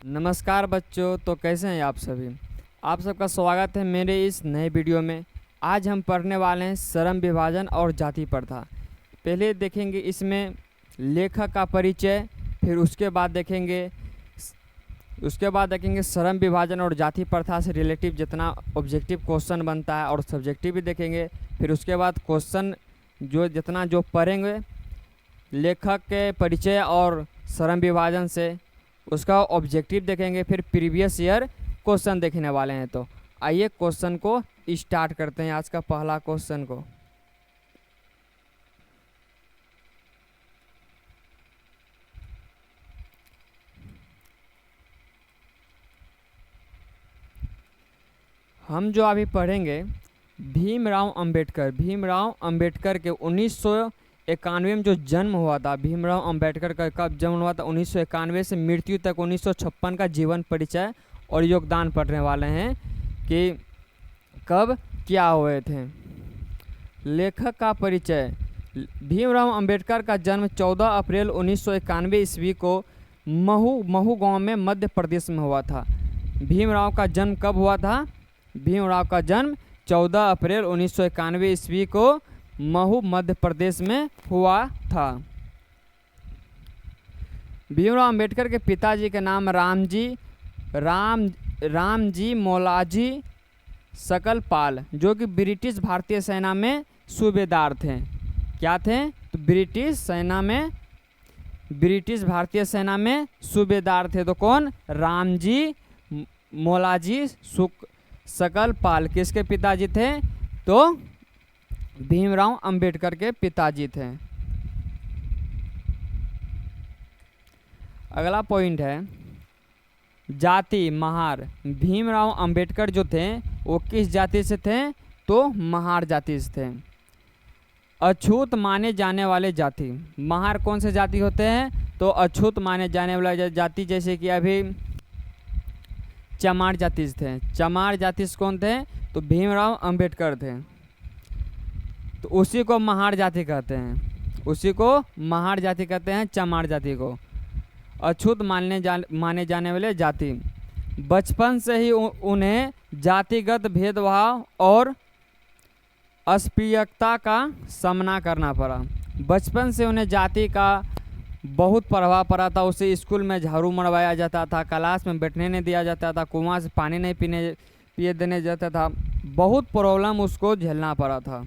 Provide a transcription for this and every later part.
नमस्कार बच्चों, तो कैसे हैं आप सभी। आप सबका स्वागत है मेरे इस नए वीडियो में। आज हम पढ़ने वाले हैं श्रम विभाजन और जाति प्रथा। पहले देखेंगे इसमें लेखक का परिचय, फिर उसके बाद देखेंगे श्रम विभाजन और जाति प्रथा से रिलेटिव जितना ऑब्जेक्टिव क्वेश्चन बनता है और सब्जेक्टिव भी देखेंगे। फिर उसके बाद क्वेश्चन जो पढ़ेंगे लेखक के परिचय और श्रम विभाजन से, उसका ऑब्जेक्टिव देखेंगे। फिर प्रीवियस ईयर क्वेश्चन देखने वाले हैं। तो आइए क्वेश्चन को स्टार्ट करते हैं। आज का पहला क्वेश्चन को हम जो अभी पढ़ेंगे भीमराव अंबेडकर के 1991 में जो जन्म हुआ था। भीमराव अंबेडकर का कब जन्म हुआ था? 1991 से मृत्यु तक 1956 का जीवन परिचय और योगदान पढ़ने वाले हैं कि कब क्या हुए थे। लेखक का परिचय। भीमराव अंबेडकर का जन्म 14 अप्रैल 1991 ईस्वी को महू गांव में मध्य प्रदेश में हुआ था। भीमराव का जन्म कब हुआ था? भीमराव का जन्म 14 अप्रैल 1991 ईस्वी को महू मध्य प्रदेश में हुआ था। भीमराव अंबेडकर के पिताजी के नाम रामजी मौलाजी सकलपाल, जो कि ब्रिटिश भारतीय सेना में सूबेदार थे। क्या थे? तो ब्रिटिश भारतीय सेना में सूबेदार थे। तो कौन? रामजी मौलाजी सकलपाल किसके पिताजी थे? तो भीमराव अंबेडकर के पिताजी थे। अगला पॉइंट है जाति महार। भीमराव अंबेडकर जो थे वो किस जाति से थे? तो महार जाति से थे। अछूत माने जाने वाले जाति। महार कौन से जाति होते हैं? तो अछूत माने जाने वाले जाति, जैसे कि अभी चमार जाति से थे। चमार जाति से कौन थे? तो भीमराव अंबेडकर थे। तो उसी को महार जाति कहते हैं, चमार जाति को अछूत माने जाने वाले जाति। बचपन से ही उन्हें जातिगत भेदभाव और अस्पृश्यता का सामना करना पड़ा। बचपन से उन्हें जाति का बहुत प्रभाव पड़ा था। उसे स्कूल में झाड़ू मरवाया जाता था, क्लास में बैठने नहीं दिया जाता था, कुआं से पानी नहीं पिए देने जाता था। बहुत प्रॉब्लम उसको झेलना पड़ा था।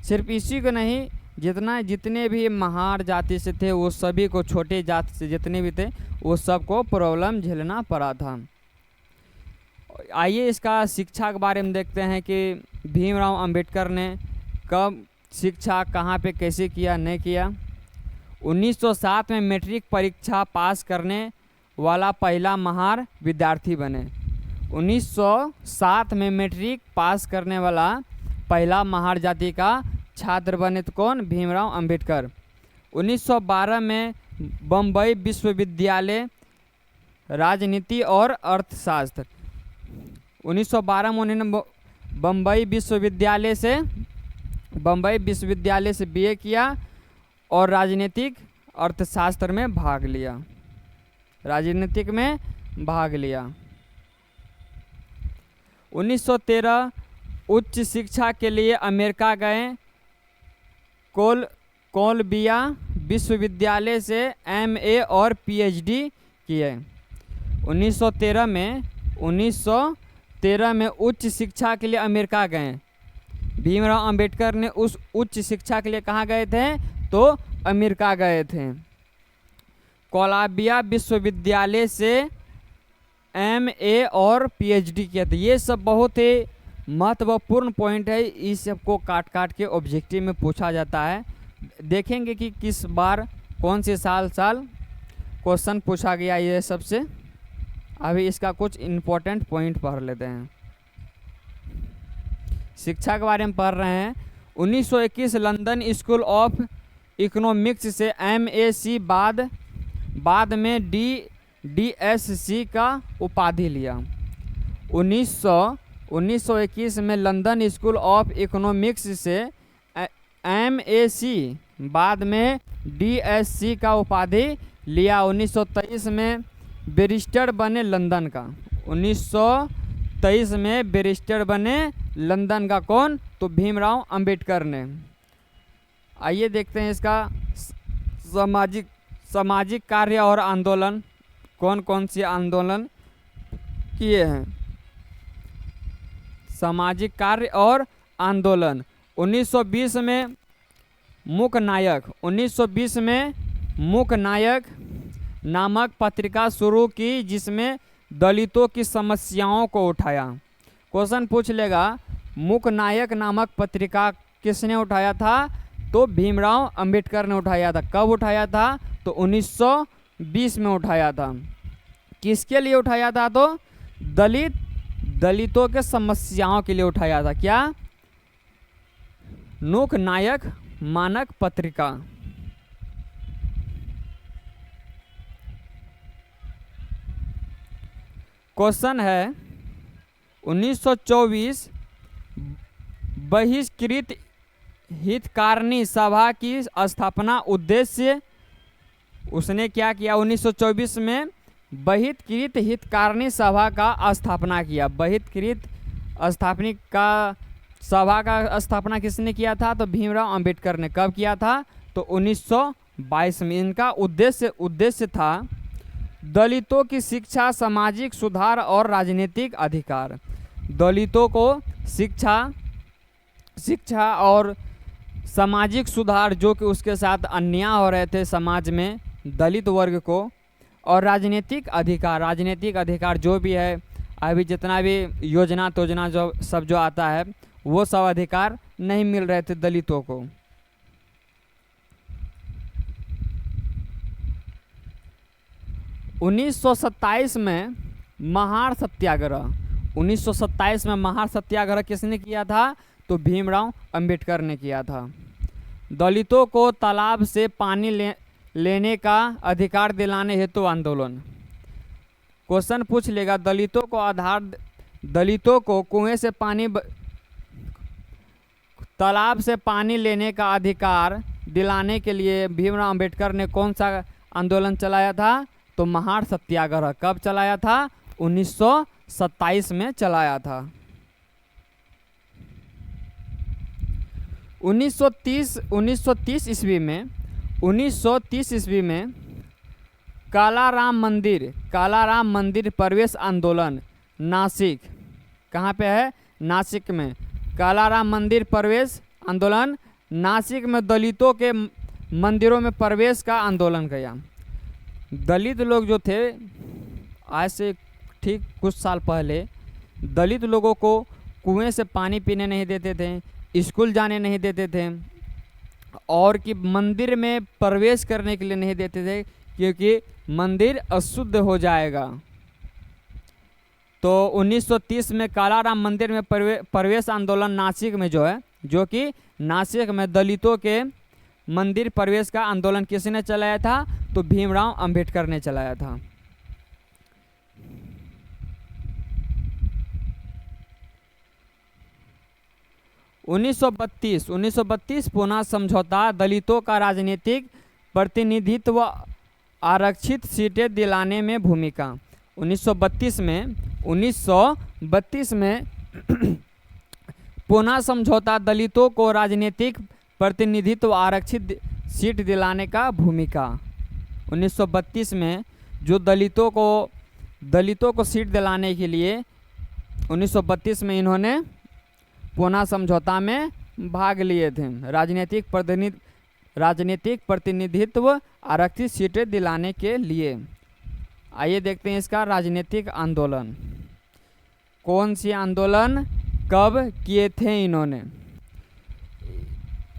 सिर्फ इसी को नहीं, जितने भी महार जाति से थे वो सभी को, छोटे जाति से जितने भी थे वो सबको प्रॉब्लम झेलना पड़ा था। आइए इसका शिक्षा के बारे में देखते हैं कि भीमराव अंबेडकर ने कब शिक्षा कहाँ पे कैसे किया, नहीं किया। 1907 में मैट्रिक परीक्षा पास करने वाला पहला महार विद्यार्थी बने। 1907 में मैट्रिक पास करने वाला पहला महार जाति का छात्र बने। तो कौन? भीमराव अंबेडकर। 1912 में बम्बई विश्वविद्यालय राजनीति और अर्थशास्त्र। 1912 में उन्होंने बम्बई विश्वविद्यालय से बीए किया और राजनीतिक अर्थशास्त्र में भाग लिया। 1913 उच्च शिक्षा के लिए अमेरिका गए। कोलंबिया विश्वविद्यालय से एमए और पीएचडी किए। 1913 में उच्च शिक्षा के लिए अमेरिका गए। भीमराव अंबेडकर ने उस उच्च शिक्षा के लिए कहाँ गए थे? तो अमेरिका गए थे। कोलंबिया विश्वविद्यालय से एमए और पीएचडी किए थे। ये सब बहुत ही महत्वपूर्ण पॉइंट है। इस सबको काट के ऑब्जेक्टिव में पूछा जाता है। देखेंगे कि किस बार कौन से साल क्वेश्चन पूछा गया ये सबसे। अभी इसका कुछ इम्पोर्टेंट पॉइंट पढ़ लेते हैं। शिक्षा के बारे में पढ़ रहे हैं। 1921 लंदन स्कूल ऑफ इकोनॉमिक्स से एमएसी बाद में डीएससी का उपाधि लिया। 1921 में लंदन स्कूल ऑफ इकोनॉमिक्स से एमएसी बाद में DSc का उपाधि लिया। 1923 में बैरिस्टर बने लंदन का। 1923 में बैरिस्टर बने लंदन का। कौन? तो भीमराव अंबेडकर ने। आइए देखते हैं इसका सामाजिक कार्य और आंदोलन, कौन कौन से आंदोलन किए हैं। सामाजिक कार्य और आंदोलन। 1920 में मूक नायक, 1920 में मूक नायक नामक पत्रिका शुरू की जिसमें दलितों की समस्याओं को उठाया। क्वेश्चन पूछ लेगा मूक नायक नामक पत्रिका किसने उठाया था? तो भीमराव अंबेडकर ने उठाया था। कब उठाया था? तो 1920 में उठाया था। किसके लिए उठाया था? तो दलितों के समस्याओं के लिए उठाया था। क्या? मूक नायक मानक पत्रिका। क्वेश्चन है 1924 बहिष्कृत हितकारिणी सभा की स्थापना उद्देश्य। उसने क्या किया? 1924 में बहिष्कृत हितकारिणी सभा का स्थापना किया। बहिष्कृत स्थापनिक का सभा का स्थापना किसने किया था? तो भीमराव अंबेडकर ने। कब किया था? तो 1922 में। इनका उद्देश्य था दलितों की शिक्षा, सामाजिक सुधार और राजनीतिक अधिकार। दलितों को शिक्षा और सामाजिक सुधार, जो कि उसके साथ अन्याय हो रहे थे समाज में दलित वर्ग को, और राजनीतिक अधिकार जो भी है अभी जितना भी योजना जो सब जो आता है वो सब अधिकार नहीं मिल रहे थे दलितों को। उन्नीस सौ 27 में महार सत्याग्रह। 1927 में महार सत्याग्रह किसने किया था? तो भीमराव अंबेडकर ने किया था। दलितों को तालाब से पानी लेने का अधिकार दिलाने हेतु आंदोलन। क्वेश्चन पूछ लेगा दलितों को कुएं से तालाब से पानी लेने का अधिकार दिलाने के लिए भीमराव अंबेडकर ने कौन सा आंदोलन चलाया था? तो महार सत्याग्रह। कब चलाया था? 1927 में चलाया था। 1930 ईस्वी में कालाराम मंदिर प्रवेश आंदोलन नासिक। कहाँ पे है? नासिक में। कालाराम मंदिर प्रवेश आंदोलन नासिक में दलितों के मंदिरों में प्रवेश का आंदोलन किया। दलित लोग जो थे, आज से ठीक कुछ साल पहले दलित लोगों को कुएं से पानी पीने नहीं देते थे, स्कूल जाने नहीं देते थे, और कि मंदिर में प्रवेश करने के लिए नहीं देते थे क्योंकि मंदिर अशुद्ध हो जाएगा। तो 1930 में कालाराम मंदिर में प्रवेश आंदोलन नासिक में जो कि नासिक में दलितों के मंदिर प्रवेश का आंदोलन किसने चलाया था? तो भीमराव अंबेडकर ने चलाया था। उन्नीस सौ बत्तीस पुनः समझौता दलितों का राजनीतिक प्रतिनिधित्व आरक्षित सीटें दिलाने में भूमिका। 1932 में पुनः समझौता दलितों को राजनीतिक प्रतिनिधित्व आरक्षित सीट दिलाने का भूमिका। 1932 में जो दलितों को सीट दिलाने के लिए 1932 में इन्होंने पुनः समझौता में भाग लिए थे। राजनीतिक प्रतिनिधित्व आरक्षित सीटें दिलाने के लिए। आइए देखते हैं इसका राजनीतिक आंदोलन। कौन सी आंदोलन कब किए थे इन्होंने?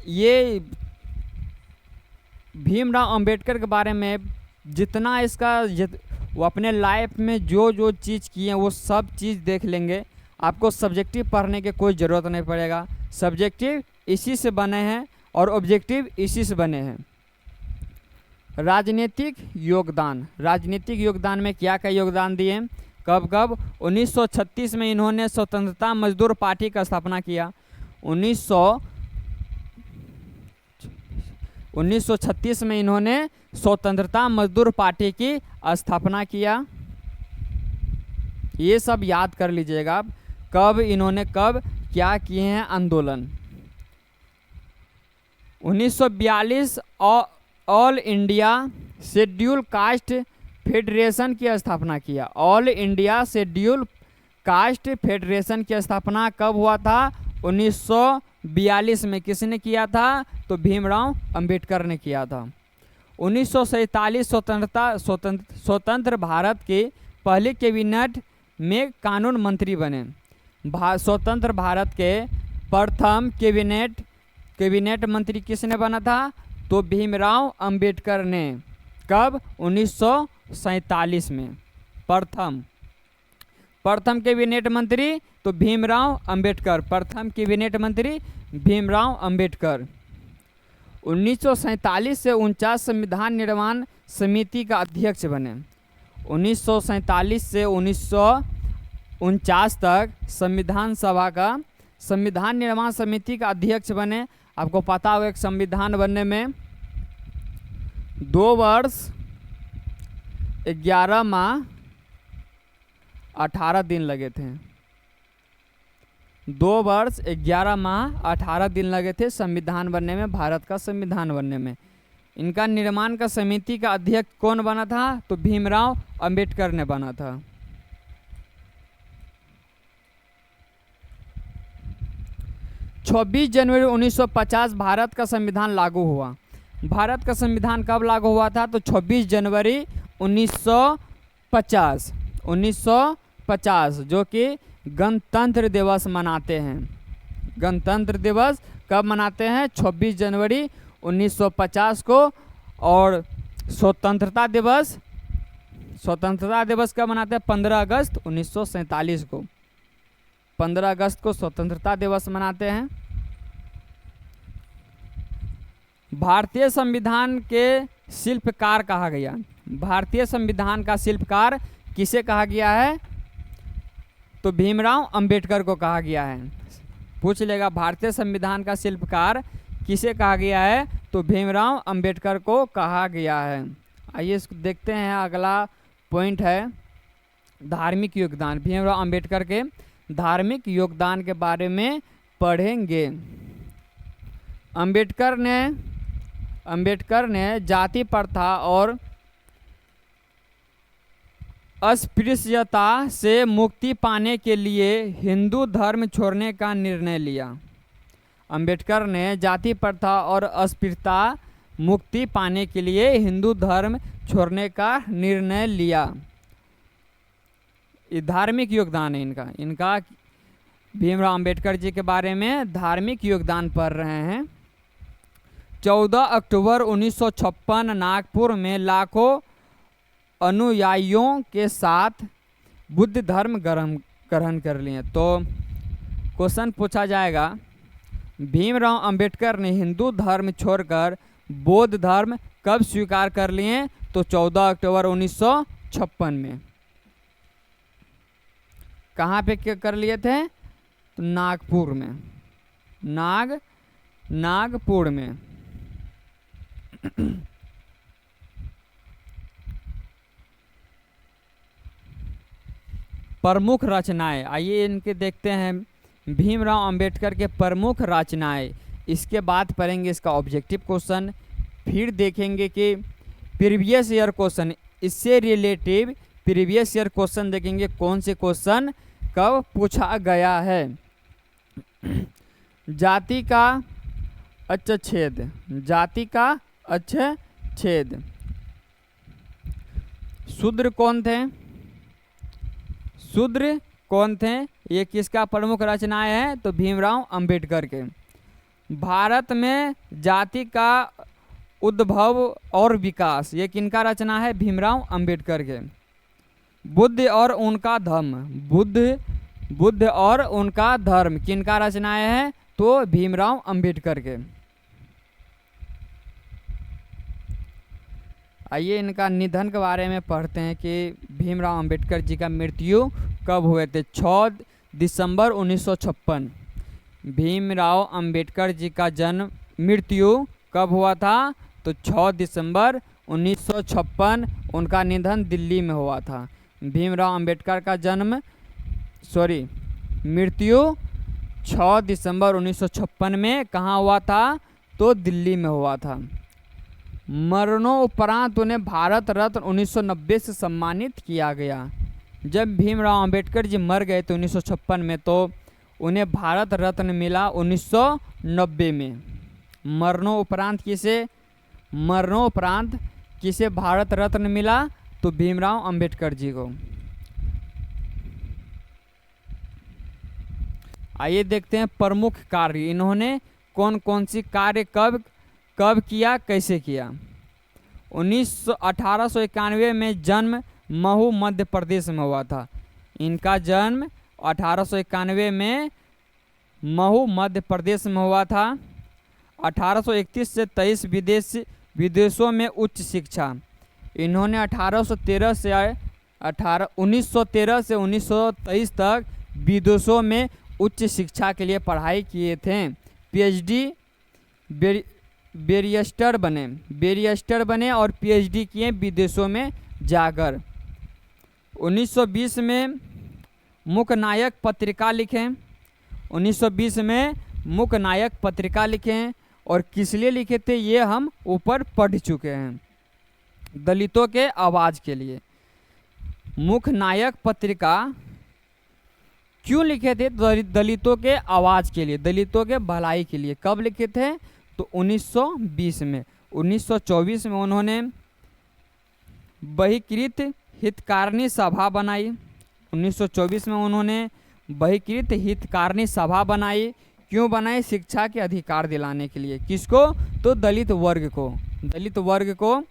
ये भीमराव अंबेडकर के बारे में जितना वो अपने लाइफ में जो चीज़ किए हैं वो सब चीज़ देख लेंगे। आपको सब्जेक्टिव पढ़ने की कोई ज़रूरत नहीं पड़ेगा। सब्जेक्टिव इसी से बने हैं और ऑब्जेक्टिव इसी से बने हैं। राजनीतिक योगदान में क्या क्या योगदान दिए? कब? 1936 में इन्होंने स्वतंत्रता मजदूर पार्टी का स्थापना किया। 1936 में इन्होंने स्वतंत्रता मजदूर पार्टी की स्थापना किया। ये सब याद कर लीजिएगा आप, कब इन्होंने कब क्या किए हैं आंदोलन। 1942 all India schedule caste federation की स्थापना किया। All India schedule caste federation की स्थापना कब हुआ था? 1942 में। किसने किया था? तो भीमराव अंबेडकर ने किया था। 1947 स्वतंत्र भारत के पहले कैबिनेट में कानून मंत्री बने। स्वतंत्र भारत के प्रथम कैबिनेट मंत्री किसने बना था? तो भीमराव अंबेडकर ने। कब? 1947 में। प्रथम कैबिनेट मंत्री तो भीमराव अंबेडकर। प्रथम कैबिनेट मंत्री भीमराव अंबेडकर। 1947 से 49 संविधान निर्माण समिति का अध्यक्ष बने। 1947 से 1949 तक संविधान निर्माण समिति का अध्यक्ष बने। आपको पता होगा एक संविधान बनने में 2 वर्ष 11 माह 18 दिन लगे थे। 2 वर्ष 11 माह 18 दिन लगे थे संविधान बनने में, भारत का संविधान बनने में। इनका निर्माण का समिति का अध्यक्ष कौन बना था? तो भीमराव अंबेडकर ने बना था। छब्बीस जनवरी 1950 भारत का संविधान लागू हुआ। भारत का संविधान कब लागू हुआ था? तो 26 जनवरी 1950 जो कि गणतंत्र दिवस मनाते हैं। गणतंत्र दिवस कब मनाते हैं? 26 जनवरी 1950 को। और स्वतंत्रता दिवस कब मनाते हैं? 15 अगस्त 1947 को। 15 अगस्त को स्वतंत्रता दिवस मनाते हैं। भारतीय संविधान के शिल्पकार कहा गया। भारतीय संविधान का शिल्पकार किसे कहा गया है? तो भीमराव अंबेडकर को कहा गया है। पूछ लेगा भारतीय संविधान का शिल्पकार किसे कहा गया है? तो भीमराव अंबेडकर को कहा गया है। आइए इसको देखते हैं। अगला पॉइंट है धार्मिक योगदान। भीमराव अंबेडकर के धार्मिक योगदान के बारे में पढ़ेंगे। अंबेडकर ने जाति प्रथा और अस्पृश्यता से मुक्ति पाने के लिए हिंदू धर्म छोड़ने का निर्णय लिया। अंबेडकर ने जाति प्रथा और अस्पृश्यता मुक्ति पाने के लिए हिंदू धर्म छोड़ने का निर्णय लिया। ये धार्मिक योगदान है इनका भीमराव अंबेडकर जी के बारे में धार्मिक योगदान पढ़ रहे हैं। 14 अक्टूबर 1956 नागपुर में लाखों अनुयायियों के साथ बुद्ध धर्म ग्रहण कर लिए। तो क्वेश्चन पूछा जाएगा भीमराव अंबेडकर ने हिंदू धर्म छोड़कर बौद्ध धर्म कब स्वीकार कर लिए? तो 14 अक्टूबर 1956 में। कहाँ पे कर लिए थे? तो नागपुर में। नागपुर में। प्रमुख रचनाएं, आइए इनके देखते हैं। भीमराव अंबेडकर के प्रमुख रचनाएं, इसके बाद पढ़ेंगे इसका ऑब्जेक्टिव क्वेश्चन। फिर देखेंगे कि प्रीवियस ईयर क्वेश्चन, इससे रिलेटिव प्रीवियस ईयर क्वेश्चन देखेंगे कौन से क्वेश्चन कब पूछा गया है। जाति का अच्छेद, जाति का अच्छेद। शूद्र कौन थे? शूद्र कौन थे? ये किसका प्रमुख रचनाएं है? तो भीमराव अंबेडकर के। भारत में जाति का उद्भव और विकास, ये किनका रचना है? भीमराव अंबेडकर के। बुद्ध और उनका धर्म, बुद्ध और उनका धर्म किनका रचनाएं हैं? तो भीमराव अंबेडकर के। आइए इनका निधन के बारे में पढ़ते हैं कि भीमराव अंबेडकर जी का मृत्यु कब हुए थे? 6 दिसंबर 1956। भीमराव अंबेडकर जी का मृत्यु कब हुआ था? तो 6 दिसंबर 1956 उनका निधन दिल्ली में हुआ था। भीमराव अंबेडकर का मृत्यु 6 दिसंबर 1956 में कहाँ हुआ था, तो दिल्ली में हुआ था। मरणोपरांत उन्हें भारत रत्न 1990 से सम्मानित किया गया। जब भीमराव अंबेडकर जी मर गए थे 1956 में, तो उन्हें भारत रत्न मिला 1990 में। मरणोपरांत किसे भारत रत्न मिला, तो भीमराव अंबेडकर जी को। आइए देखते हैं प्रमुख कार्य, इन्होंने कौन कौन सी कार्य कब किया, कैसे किया। 1891 में जन्म महू मध्य प्रदेश में हुआ था। इनका जन्म 1891 में महू मध्य प्रदेश में हुआ था। 1831 से 23 विदेशों में उच्च शिक्षा। इन्होंने 1913 से 1923 तक विदेशों में उच्च शिक्षा के लिए पढ़ाई किए थे। पीएचडी बैरिस्टर बने और पीएचडी किए विदेशों में जाकर। 1920 में मूकनायक पत्रिका लिखें। 1920 में मूकनायक पत्रिका लिखें और किस लिए लिखे थे ये हम ऊपर पढ़ चुके हैं, दलितों के आवाज़ के लिए। मूकनायक पत्रिका क्यों लिखे थे, दलितों के आवाज़ के लिए, दलितों के भलाई के लिए। कब लिखे थे, तो 1920 में। 1924 में उन्होंने बहिष्कृत हितकारिणी सभा बनाई। 1924 में उन्होंने बहिष्कृत हितकारिणी सभा बनाई। क्यों बनाई, शिक्षा के अधिकार दिलाने के लिए। किसको, तो दलित वर्ग को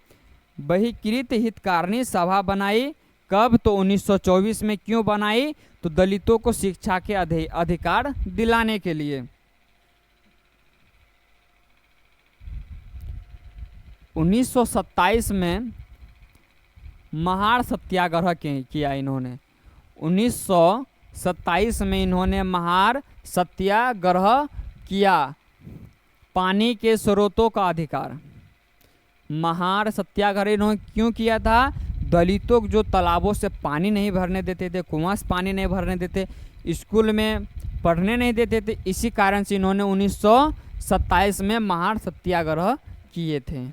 बहिष्कृत हितकारिणी सभा बनाई। कब, तो 1924 में। क्यों बनाई, तो दलितों को शिक्षा के अधिकार दिलाने के लिए। 1927 में महार सत्याग्रह किया इन्होंने। 1927 में इन्होंने महार सत्याग्रह किया। पानी के स्रोतों का अधिकार। महार सत्याग्रह इन्होंने क्यों किया था, दलितों को जो तालाबों से पानी नहीं भरने देते थे, कुआं से पानी नहीं भरने देते, स्कूल में पढ़ने नहीं देते थे, इसी कारण से इन्होंने 1927 में महार सत्याग्रह किए थे।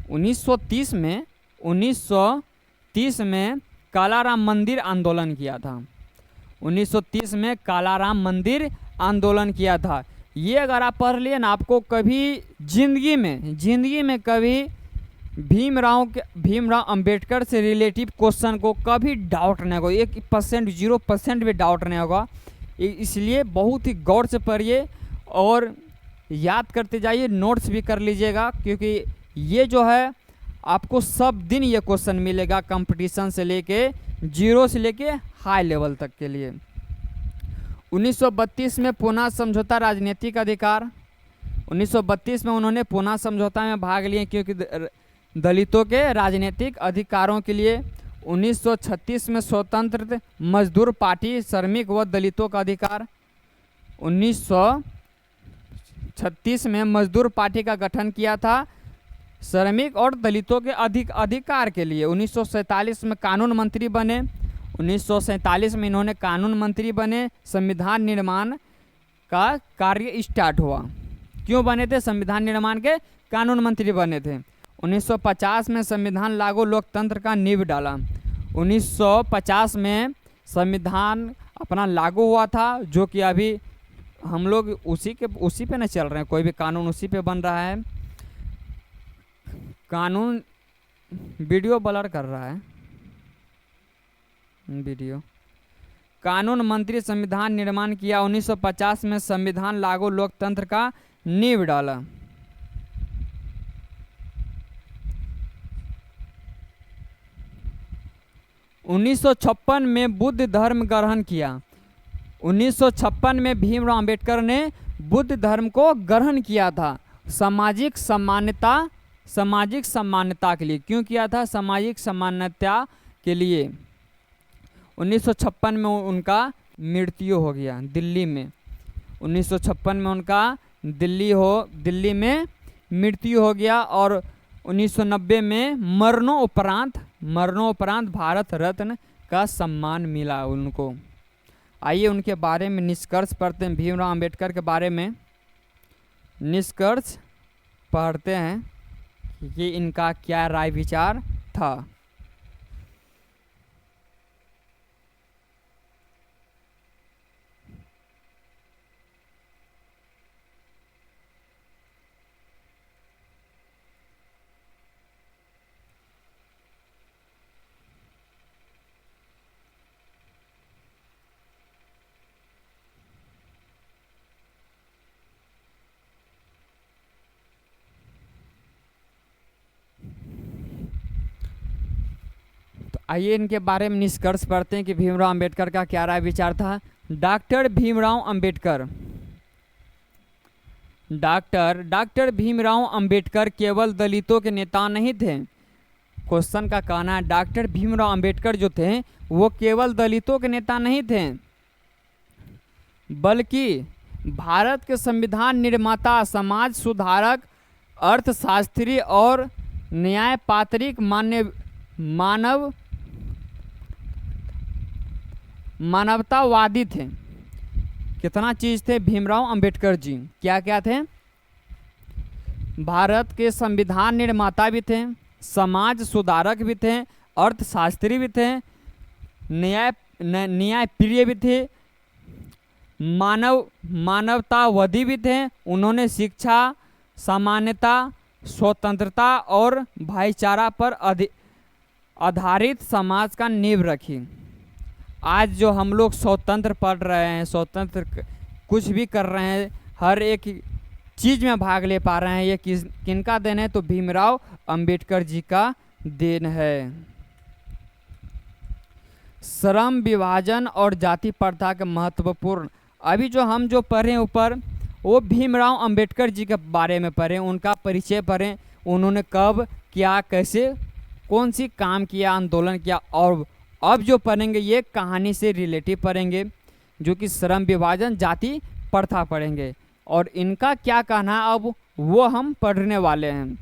1930 में कालाराम मंदिर आंदोलन किया था। 1930 में कालाराम मंदिर आंदोलन किया था। ये अगर आप पढ़ लिए ना, आपको कभी जिंदगी में कभी भीमराव अंबेडकर से रिलेटिव क्वेश्चन को कभी डाउट नहीं होगा, 1% 0% भी डाउट नहीं होगा। इसलिए बहुत ही गौर से पढ़िए और याद करते जाइए, नोट्स भी कर लीजिएगा, क्योंकि ये जो है आपको सब दिन ये क्वेश्चन मिलेगा, कंपटीशन से लेके 0 से लेके हाई लेवल तक के लिए। 1932 में पूना समझौता राजनीतिक अधिकार। 1932 में उन्होंने पूना समझौता में भाग लिए क्योंकि दलितों के राजनीतिक अधिकारों के लिए। 1936 में स्वतंत्र मजदूर पार्टी, श्रमिक व दलितों का अधिकार। 1936 में मजदूर पार्टी का गठन किया था श्रमिक और दलितों के अधिकार के लिए। 1947 में कानून मंत्री बने। 1947 में इन्होंने कानून मंत्री बने। संविधान निर्माण का कार्य स्टार्ट हुआ। क्यों बने थे, संविधान निर्माण के कानून मंत्री बने थे। 1950 में संविधान लागू, लोकतंत्र का नींव डाला। 1950 में संविधान अपना लागू हुआ था, जो कि अभी हम लोग उसी पे न चल रहे हैं, कोई भी कानून उसी पे बन रहा है। कानून वीडियो ब्लर कर रहा है, वीडियो। कानून मंत्री संविधान निर्माण किया। 1950 में संविधान लागू, लोकतंत्र का नींव डाला। उन्नीस सौ 56 में बुद्ध धर्म ग्रहण किया। 1956 में भीमराव अंबेडकर ने बुद्ध धर्म को ग्रहण किया था। सामाजिक समानता के लिए। क्यों किया था, सामाजिक समानता के लिए। 1956 में उनका मृत्यु हो गया दिल्ली में। 1956 में उनका दिल्ली में मृत्यु हो गया और 1990 में मरणोपरांत भारत रत्न का सम्मान मिला उनको। आइए उनके बारे में निष्कर्ष पढ़ते हैं। भीमराव अंबेडकर के बारे में निष्कर्ष पढ़ते हैं कि इनका क्या राय विचार था। आइए इनके बारे में निष्कर्ष पढ़ते हैं कि भीमराव अंबेडकर का क्या राय विचार था। डॉक्टर भीमराव अंबेडकर केवल दलितों के नेता नहीं थे। क्वेश्चन का कहना है डॉक्टर भीमराव अंबेडकर जो थे वो केवल दलितों के नेता नहीं थे, बल्कि भारत के संविधान निर्माता, समाज सुधारक, अर्थशास्त्री और न्यायपात्रिक मानवतावादी थे। कितना चीज थे भीमराव अंबेडकर जी, क्या क्या थे? भारत के संविधान निर्माता भी थे, समाज सुधारक भी थे, अर्थशास्त्री भी थे, न्यायप्रिय भी थे, मानवतावादी भी थे। उन्होंने शिक्षा, समानता, स्वतंत्रता और भाईचारा पर आधारित समाज का नींव रखी। आज जो हम लोग स्वतंत्र पढ़ रहे हैं, स्वतंत्र कुछ भी कर रहे हैं, हर एक चीज़ में भाग ले पा रहे हैं, ये किनका देन है? तो भीमराव अंबेडकर जी का देन है। श्रम विभाजन और जाति प्रथा के महत्वपूर्ण, अभी जो हम जो पढ़े ऊपर वो भीमराव अंबेडकर जी के बारे में पढ़ें, उनका परिचय पढ़ें, उन्होंने कब क्या कैसे कौन सी काम किया, आंदोलन किया। और अब जो पढ़ेंगे ये कहानी से रिलेटिव पढ़ेंगे, जो कि श्रम विभाजन जाति प्रथा पढ़ेंगे और इनका क्या कहना है अब वो हम पढ़ने वाले हैं।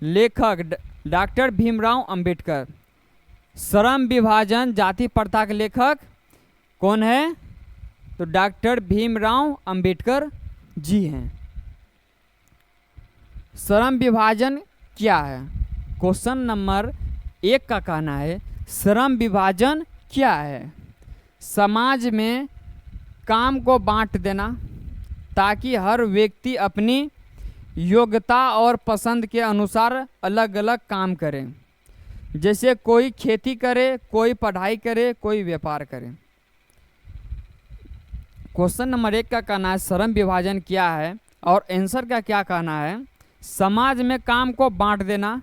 लेखक डॉक्टर भीमराव अंबेडकर। श्रम विभाजन जाति प्रथा के लेखक कौन है? तो डॉक्टर भीमराव अंबेडकर जी हैं। श्रम विभाजन क्या है? क्वेश्चन नंबर 1 का कहना है श्रम विभाजन क्या है? समाज में काम को बांट देना ताकि हर व्यक्ति अपनी योग्यता और पसंद के अनुसार अलग अलग काम करे। जैसे कोई खेती करे, कोई पढ़ाई करे, कोई व्यापार करे। क्वेश्चन नंबर 1 का कहना है श्रम विभाजन क्या है और आंसर का क्या कहना है? समाज में काम को बांट देना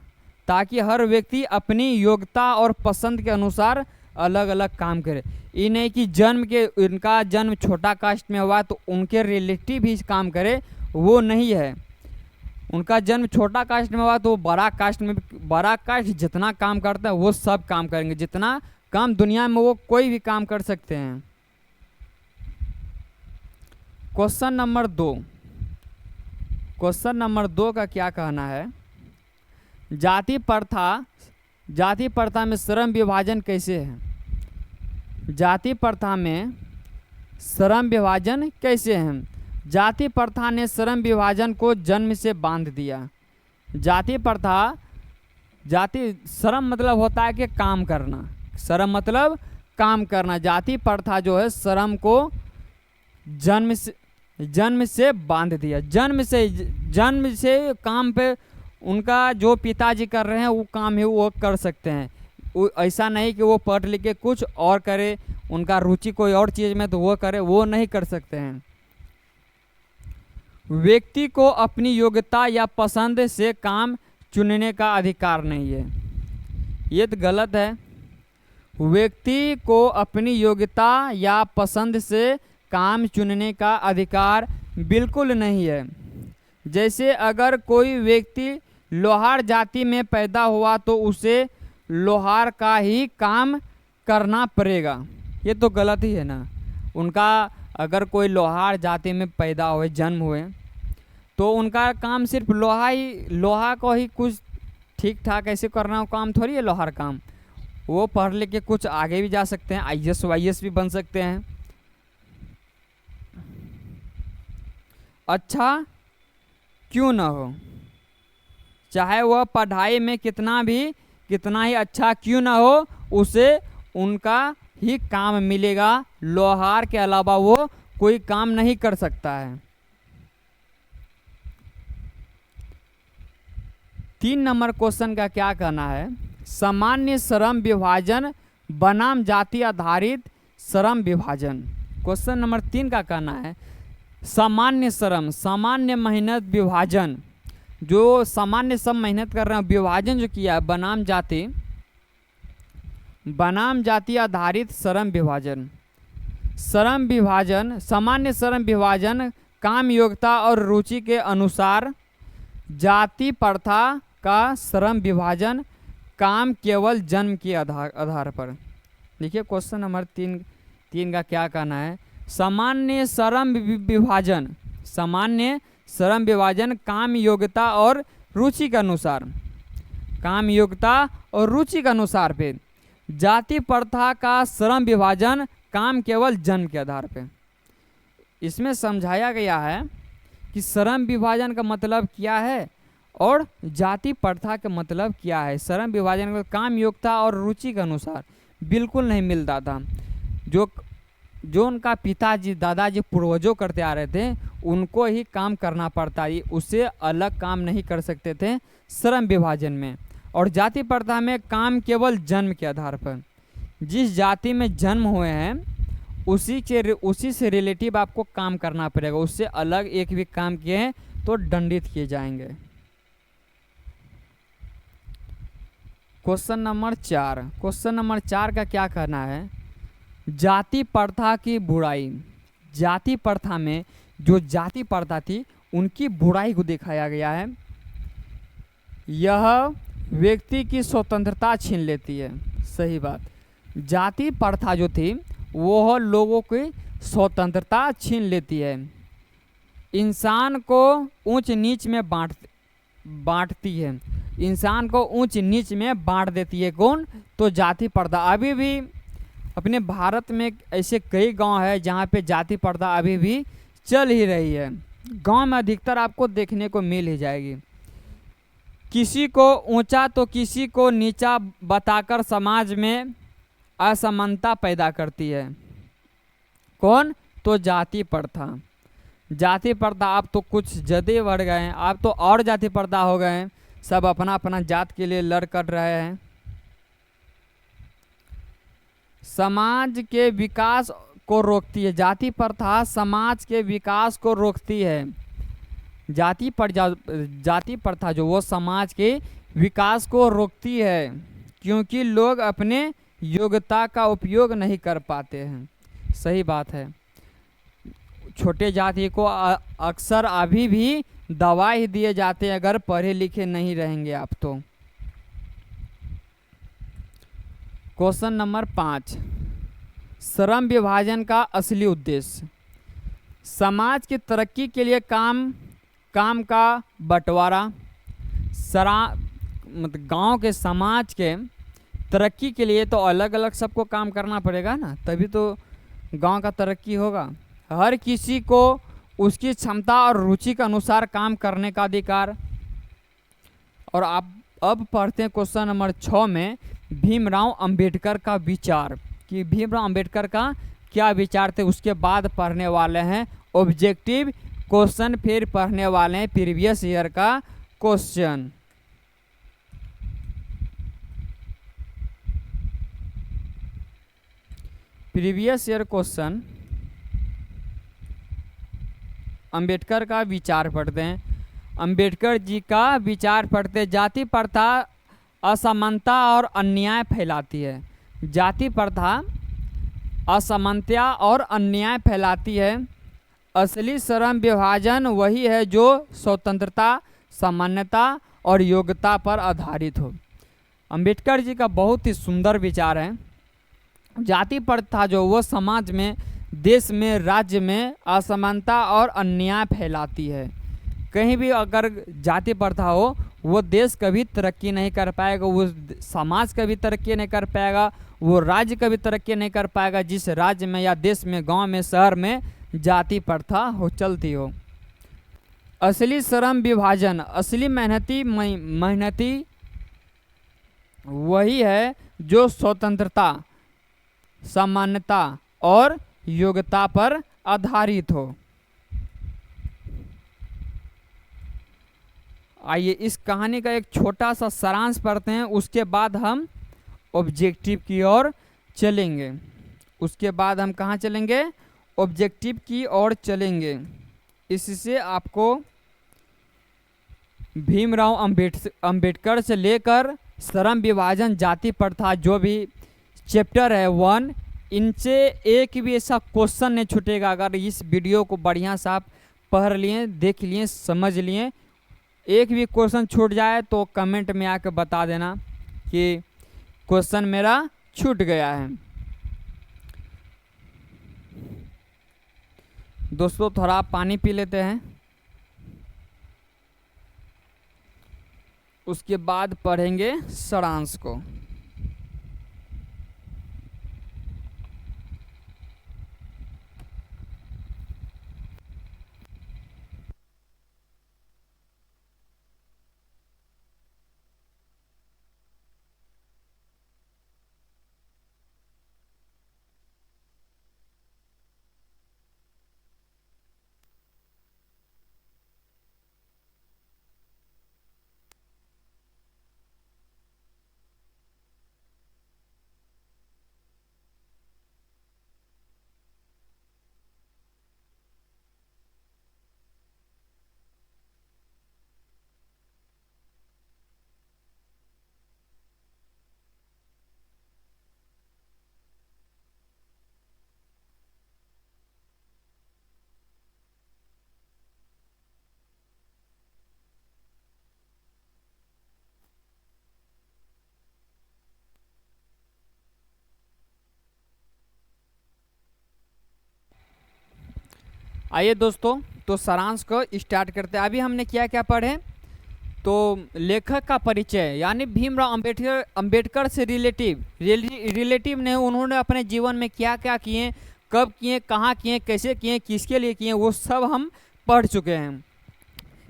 ताकि हर व्यक्ति अपनी योग्यता और पसंद के अनुसार अलग अलग काम करे। ये नहीं कि इनका जन्म छोटा कास्ट में हुआ तो उनके रिलेटिव ही काम करे, वो नहीं है। उनका जन्म छोटा कास्ट में हुआ तो वो बड़ा कास्ट जितना काम करता है वो सब काम करेंगे, जितना काम दुनिया में वो कोई भी काम कर सकते हैं। क्वेश्चन नंबर 2 का क्या कहना है? जाति प्रथा में श्रम विभाजन कैसे है? जाति प्रथा में श्रम विभाजन कैसे है? जाति प्रथा ने श्रम विभाजन को जन्म से बांध दिया। श्रम मतलब होता है कि काम करना, श्रम मतलब काम करना। जाति प्रथा जो है श्रम को जन्म से बांध दिया। जन्म से काम पे उनका जो पिताजी कर रहे हैं वो काम है वो कर सकते हैं। ऐसा नहीं कि वो पढ़ लिख के कुछ और करे, उनका रुचि कोई और चीज़ में तो वो करे, वो नहीं कर सकते हैं। व्यक्ति को अपनी योग्यता या पसंद से काम चुनने का अधिकार नहीं है, ये तो गलत है। व्यक्ति को अपनी योग्यता या पसंद से काम चुनने का अधिकार बिल्कुल नहीं है। जैसे अगर कोई व्यक्ति लोहार जाति में पैदा हुआ तो उसे लोहार का ही काम करना पड़ेगा, ये तो गलत ही है ना। उनका अगर कोई लोहार जाति में पैदा हुए, जन्म हुए, तो उनका काम सिर्फ लोहा को ही कुछ ठीक ठाक ऐसे करना काम थोड़ी है लोहार काम। वो पढ़ लिख के कुछ आगे भी जा सकते हैं, IAS YAS भी बन सकते हैं। अच्छा क्यों ना हो, चाहे वह पढ़ाई में कितना ही अच्छा क्यों ना हो, उसे उनका ही काम मिलेगा। लोहार के अलावा वो कोई काम नहीं कर सकता है। 3 नंबर क्वेश्चन का क्या कहना है? सामान्य श्रम विभाजन बनाम जाति आधारित श्रम विभाजन। क्वेश्चन नंबर 3 का कहना है सामान्य श्रम, सामान्य मेहनत विभाजन, जो सामान्य सब मेहनत कर रहे हैं, विभाजन जो किया है बनाम जाति आधारित श्रम विभाजन। श्रम विभाजन, सामान्य श्रम विभाजन काम योग्यता और रुचि के अनुसार, जाति प्रथा का श्रम विभाजन काम केवल जन्म के आधार पर। देखिए क्वेश्चन नंबर 3 का क्या कहना है? सामान्य श्रम विभाजन, सामान्य श्रम विभाजन काम योग्यता और रुचि के अनुसार, काम योग्यता और रुचि के अनुसार पे। जाति प्रथा का श्रम विभाजन काम केवल जन्म के आधार पे। इसमें समझाया गया है कि श्रम विभाजन का मतलब क्या है और जाति प्रथा का मतलब क्या है। श्रम विभाजन का काम योग्यता और रुचि के अनुसार बिल्कुल नहीं मिलता था। जो उनका पिताजी दादाजी पूर्वजों करते आ रहे थे उनको ही काम करना पड़ता है, उससे अलग काम नहीं कर सकते थे श्रम विभाजन में। और जाति प्रथा में काम केवल जन्म के आधार पर, जिस जाति में जन्म हुए हैं उसी से रिलेटिव आपको काम करना पड़ेगा, उससे अलग एक भी काम किए हैं तो दंडित किए जाएंगे। क्वेश्चन नंबर 4, क्वेश्चन नंबर 4 का क्या कहना है? जाति प्रथा की बुराई। जाति प्रथा में जो जाति प्रथा थी उनकी बुराई को दिखाया गया है। यह व्यक्ति की स्वतंत्रता छीन लेती है। सही बात, जाति प्रथा जो थी वो लोगों की स्वतंत्रता छीन लेती है, इंसान को ऊंच नीच में बांटती है, इंसान को ऊंच नीच में बांट देती है। कौन? तो जाति प्रथा। अभी भी अपने भारत में ऐसे कई गांव है जहाँ पे जाति प्रथा अभी भी चल ही रही है। गांव में अधिकतर आपको देखने को मिल ही जाएगी। किसी को ऊंचा तो किसी को नीचा बताकर समाज में असमानता पैदा करती है। कौन? तो जाति प्रथा। जाति प्रथा अब तो कुछ ज़्यादा बढ़ गए हैं, अब तो और जाति प्रथा हो गए हैं, सब अपना अपना जात के लिए लड़ कर रहे हैं। समाज के विकास को रोकती है। जाति प्रथा समाज के विकास को रोकती है। जाति प्रथा जो वो समाज के विकास को रोकती है, क्योंकि लोग अपने योग्यता का उपयोग नहीं कर पाते हैं। सही बात है, छोटे जाति को अक्सर अभी भी दवा ही दिए जाते हैं अगर पढ़े लिखे नहीं रहेंगे आप तो। क्वेश्चन नंबर 5, श्रम विभाजन का असली उद्देश्य। समाज की तरक्की के लिए काम का बंटवारा। मतलब गांव के समाज के तरक्की के लिए तो अलग अलग सबको काम करना पड़ेगा ना, तभी तो गांव का तरक्की होगा। हर किसी को उसकी क्षमता और रुचि के अनुसार काम करने का अधिकार। और आप अब पढ़ते हैं क्वेश्चन नंबर 6 में भीमराव अंबेडकर का विचार, कि भीमराव अंबेडकर का क्या विचार थे। उसके बाद पढ़ने वाले हैं ऑब्जेक्टिव क्वेश्चन, फिर पढ़ने वाले हैं प्रीवियस ईयर का question. Previous year question, Ambedkar का विचार पढ़ते हैं। अंबेडकर जी का विचार पढ़ते। जाति प्रथा असमानता और अन्याय फैलाती है। जाति प्रथा असमानता और अन्याय फैलाती है। असली श्रम विभाजन वही है जो स्वतंत्रता, समानता और योग्यता पर आधारित हो। अंबेडकर जी का बहुत ही सुंदर विचार है। जाति प्रथा जो वो समाज में, देश में, राज्य में असमानता और अन्याय फैलाती है। कहीं भी अगर जाति प्रथा हो वो देश कभी तरक्की नहीं कर पाएगा, वो समाज कभी तरक्की नहीं कर पाएगा, वो राज्य कभी तरक्की नहीं कर पाएगा जिस राज्य में या देश में, गांव में, शहर में जाति प्रथा हो चलती हो। असली श्रम विभाजन, असली मेहनती वही है जो स्वतंत्रता, समानता और योग्यता पर आधारित हो। आइए इस कहानी का एक छोटा सा सारांश पढ़ते हैं, उसके बाद हम ऑब्जेक्टिव की ओर चलेंगे। उसके बाद हम कहाँ चलेंगे? ऑब्जेक्टिव की ओर चलेंगे। इससे आपको भीमराव अंबेडकर से लेकर श्रम विभाजन, जाति प्रथा, जो भी चैप्टर है 1, इनसे एक भी ऐसा क्वेश्चन नहीं छूटेगा। अगर इस वीडियो को बढ़िया से आप पढ़ लिए, देख लिए, समझ लिए, एक भी क्वेश्चन छूट जाए तो कमेंट में आकर बता देना कि क्वेश्चन मेरा छूट गया है। दोस्तों थोड़ा पानी पी लेते हैं, उसके बाद पढ़ेंगे सारांश को। आइए दोस्तों, तो सारांश को स्टार्ट करते हैं। अभी हमने क्या क्या पढ़े? तो लेखक का परिचय, यानी भीमराव अंबेडकर से रिलेटिव ने उन्होंने अपने जीवन में क्या क्या किए, कब किए, कहाँ किए, कैसे किए, किसके लिए किए, वो सब हम पढ़ चुके हैं।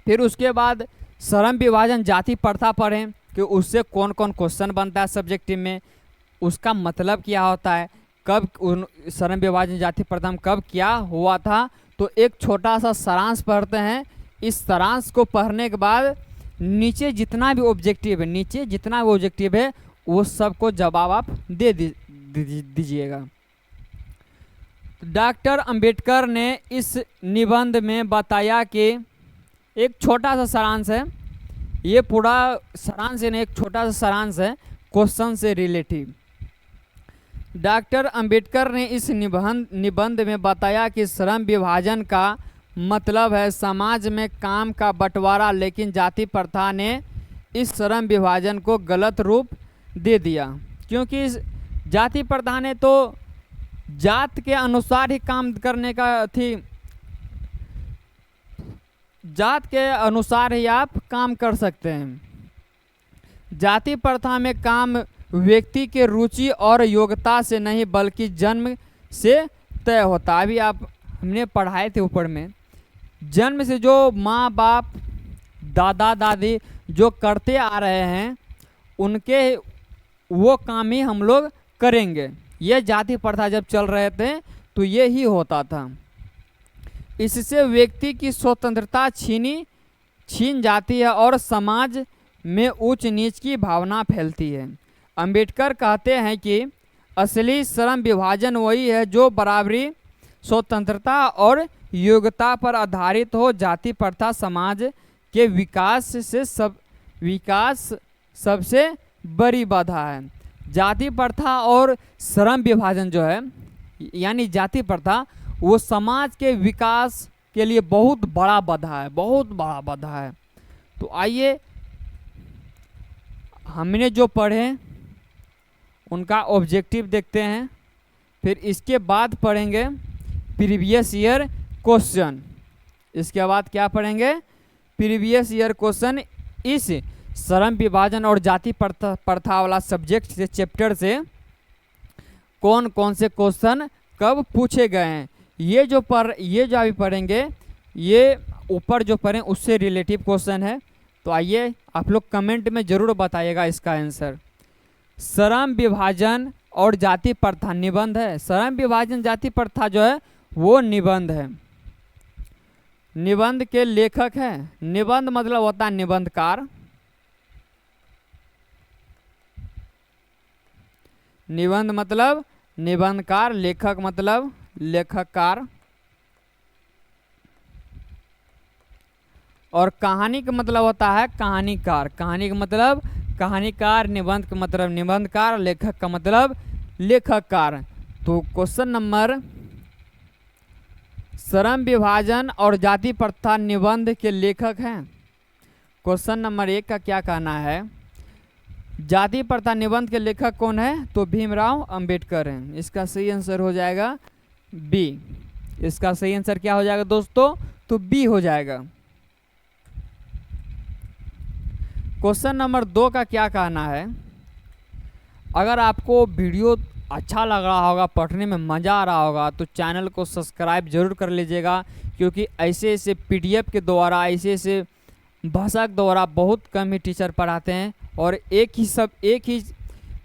फिर उसके बाद श्रम विभाजन, जाति प्रथा पढ़ें कि उससे कौन कौन क्वेश्चन बनता है सब्जेक्टिव में, उसका मतलब क्या होता है, कब श्रम विभाजन, जाति प्रथा में कब क्या हुआ था। तो एक छोटा सा सारांश पढ़ते हैं। इस सारांश को पढ़ने के बाद नीचे जितना भी ऑब्जेक्टिव है वो सबको जवाब आप दे दीजिएगा। डॉक्टर अंबेडकर ने इस निबंध में बताया कि, एक छोटा सा सारांश है, ये पूरा सारांश है, एक छोटा सा सारांश है क्वेश्चन से रिलेटिव। डॉक्टर अंबेडकर ने इस निबंध में बताया कि श्रम विभाजन का मतलब है समाज में काम का बंटवारा, लेकिन जाति प्रथा ने इस श्रम विभाजन को गलत रूप दे दिया, क्योंकि इस जाति प्रथा ने तो जात के अनुसार ही काम करने का थी, जात के अनुसार ही आप काम कर सकते हैं। जाति प्रथा में काम व्यक्ति के रुचि और योग्यता से नहीं बल्कि जन्म से तय होता। अभी आप हमने पढ़ाए थे ऊपर में, जन्म से जो माँ बाप, दादा दादी जो करते आ रहे हैं उनके वो काम ही हम लोग करेंगे। ये जाति प्रथा जब चल रहे थे तो ये ही होता था। इससे व्यक्ति की स्वतंत्रता छीन जाती है और समाज में ऊंच नीच की भावना फैलती है। अंबेडकर कहते हैं कि असली श्रम विभाजन वही है जो बराबरी, स्वतंत्रता और योग्यता पर आधारित हो। जाति प्रथा समाज के विकास सबसे बड़ी बाधा है। जाति प्रथा और श्रम विभाजन जो है, यानी जाति प्रथा, वो समाज के विकास के लिए बहुत बड़ा बाधा है, बहुत बड़ा बाधा है। तो आइए हमने जो पढ़े उनका ऑब्जेक्टिव देखते हैं, फिर इसके बाद पढ़ेंगे प्रीवियस ईयर क्वेश्चन। इसके बाद क्या पढ़ेंगे? प्रीवियस ईयर क्वेश्चन इस श्रम विभाजन और जाति प्रथा वाला सब्जेक्ट से चैप्टर से कौन कौन से क्वेश्चन कब पूछे गए हैं, ये जो अभी पढ़ेंगे ये ऊपर जो पढ़ें उससे रिलेटिव क्वेश्चन है। तो आइए आप लोग कमेंट में ज़रूर बताइएगा इसका आंसर। श्रम विभाजन और जाति प्रथा निबंध है। श्रम विभाजन जाति प्रथा जो है वो निबंध है। निबंध के लेखक हैं, निबंध मतलब होता है निबंधकार। निबंध मतलब निबंधकार, लेखक मतलब लेखककार, और कहानी का मतलब होता है कहानीकार। कहानी का मतलब कहानीकार, निबंध का मतलब निबंधकार, लेखक का मतलब लेखककार। तो क्वेश्चन नंबर श्रम विभाजन और जाति प्रथा निबंध के लेखक हैं। क्वेश्चन नंबर 1 का क्या कहना है, जाति प्रथा निबंध के लेखक कौन है, तो भीमराव अंबेडकर हैं। इसका सही आंसर हो जाएगा बी। इसका सही आंसर क्या हो जाएगा दोस्तों, तो बी हो जाएगा। क्वेश्चन नंबर 2 का क्या कहना है, अगर आपको वीडियो अच्छा लग रहा होगा, पढ़ने में मज़ा आ रहा होगा, तो चैनल को सब्सक्राइब जरूर कर लीजिएगा, क्योंकि ऐसे ऐसे पीडीएफ के द्वारा, ऐसे ऐसे भाषा के द्वारा बहुत कम ही टीचर पढ़ाते हैं, और एक ही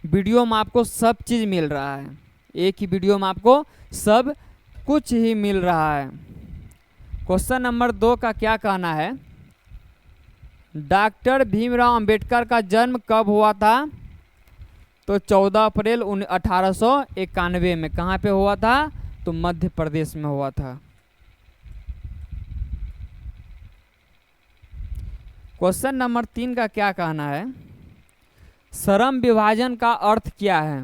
वीडियो में आपको सब चीज़ मिल रहा है। एक ही वीडियो में आपको सब कुछ ही मिल रहा है। क्वेश्चन नंबर 2 का क्या कहना है, डॉक्टर भीमराव अंबेडकर का जन्म कब हुआ था, तो 14 अप्रैल 1891 में। कहाँ पे हुआ था, तो मध्य प्रदेश में हुआ था। क्वेश्चन नंबर 3 का क्या कहना है, श्रम विभाजन का अर्थ क्या है।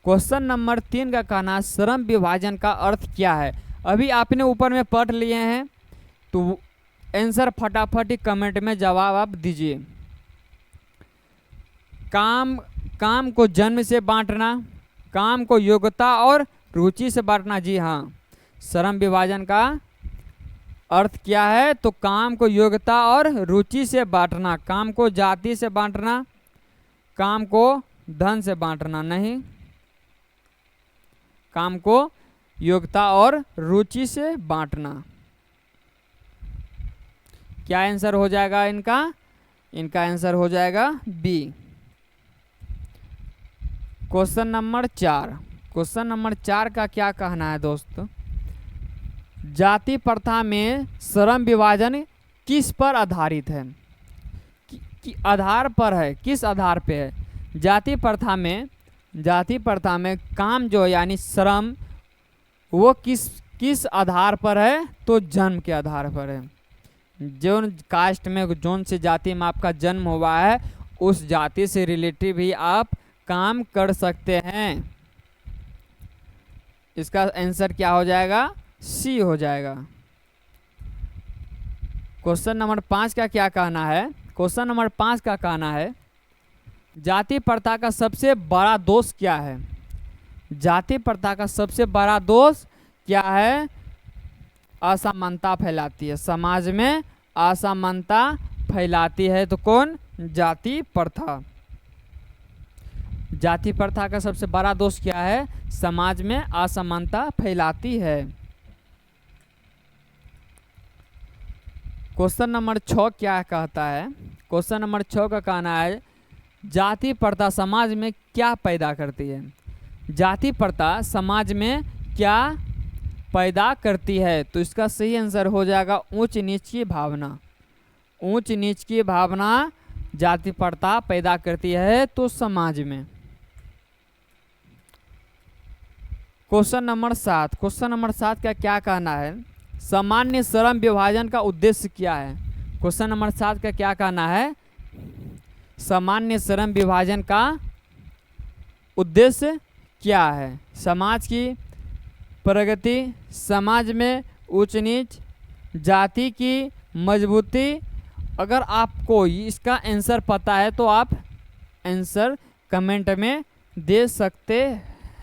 क्वेश्चन नंबर 3 का कहना, श्रम विभाजन का अर्थ क्या है। अभी आपने ऊपर में पढ़ लिए हैं, तो आंसर फटाफट ही कमेंट में जवाब आप दीजिए। काम को जन्म से बांटना, काम को योग्यता और रुचि से बांटना। जी हाँ, श्रम विभाजन का अर्थ क्या है, तो काम को योग्यता और रुचि से बांटना। काम को जाति से बांटना, काम को धन से बांटना नहीं, काम को योग्यता और रुचि से बांटना। क्या आंसर हो जाएगा इनका आंसर हो जाएगा बी। क्वेश्चन नंबर 4 का क्या कहना है दोस्तों, जाति प्रथा में श्रम विभाजन किस पर आधारित है, आधार पर है, किस आधार पे है। जाति प्रथा में काम जो यानी श्रम वो किस आधार पर है, तो जन्म के आधार पर है। जोन कास्ट में, जोन से जाति में आपका जन्म हुआ है, उस जाति से रिलेटिव ही आप काम कर सकते हैं। इसका आंसर क्या हो जाएगा, सी हो जाएगा। क्वेश्चन नंबर 5 का क्या कहना है, क्वेश्चन नंबर 5 का कहना है, जाति प्रथा का सबसे बड़ा दोष क्या है। जाति प्रथा का सबसे बड़ा दोष क्या है, असमानता फैलाती है, समाज में असमानता फैलाती है। तो कौन, जाति प्रथा। जाति प्रथा का सबसे बड़ा दोष क्या है, समाज में असमानता फैलाती है। क्वेश्चन नंबर 6 क्या कहता है, क्वेश्चन नंबर 6 का कहना है, जाति प्रथा समाज में क्या पैदा करती है। जाति प्रथा समाज में क्या पैदा करती है, तो इसका सही आंसर हो जाएगा ऊंच नीच की भावना। ऊंच नीच की भावना जाति प्रथा पैदा करती है तो समाज में। क्वेश्चन नंबर 7 का क्या कहना है, सामान्य श्रम विभाजन का उद्देश्य क्या है। क्वेश्चन नंबर 7 का क्या कहना है, सामान्य श्रम विभाजन का उद्देश्य क्या है। समाज की प्रगति, समाज में उच्च नीच, जाति की मजबूती। अगर आपको इसका आंसर पता है तो आप आंसर कमेंट में दे सकते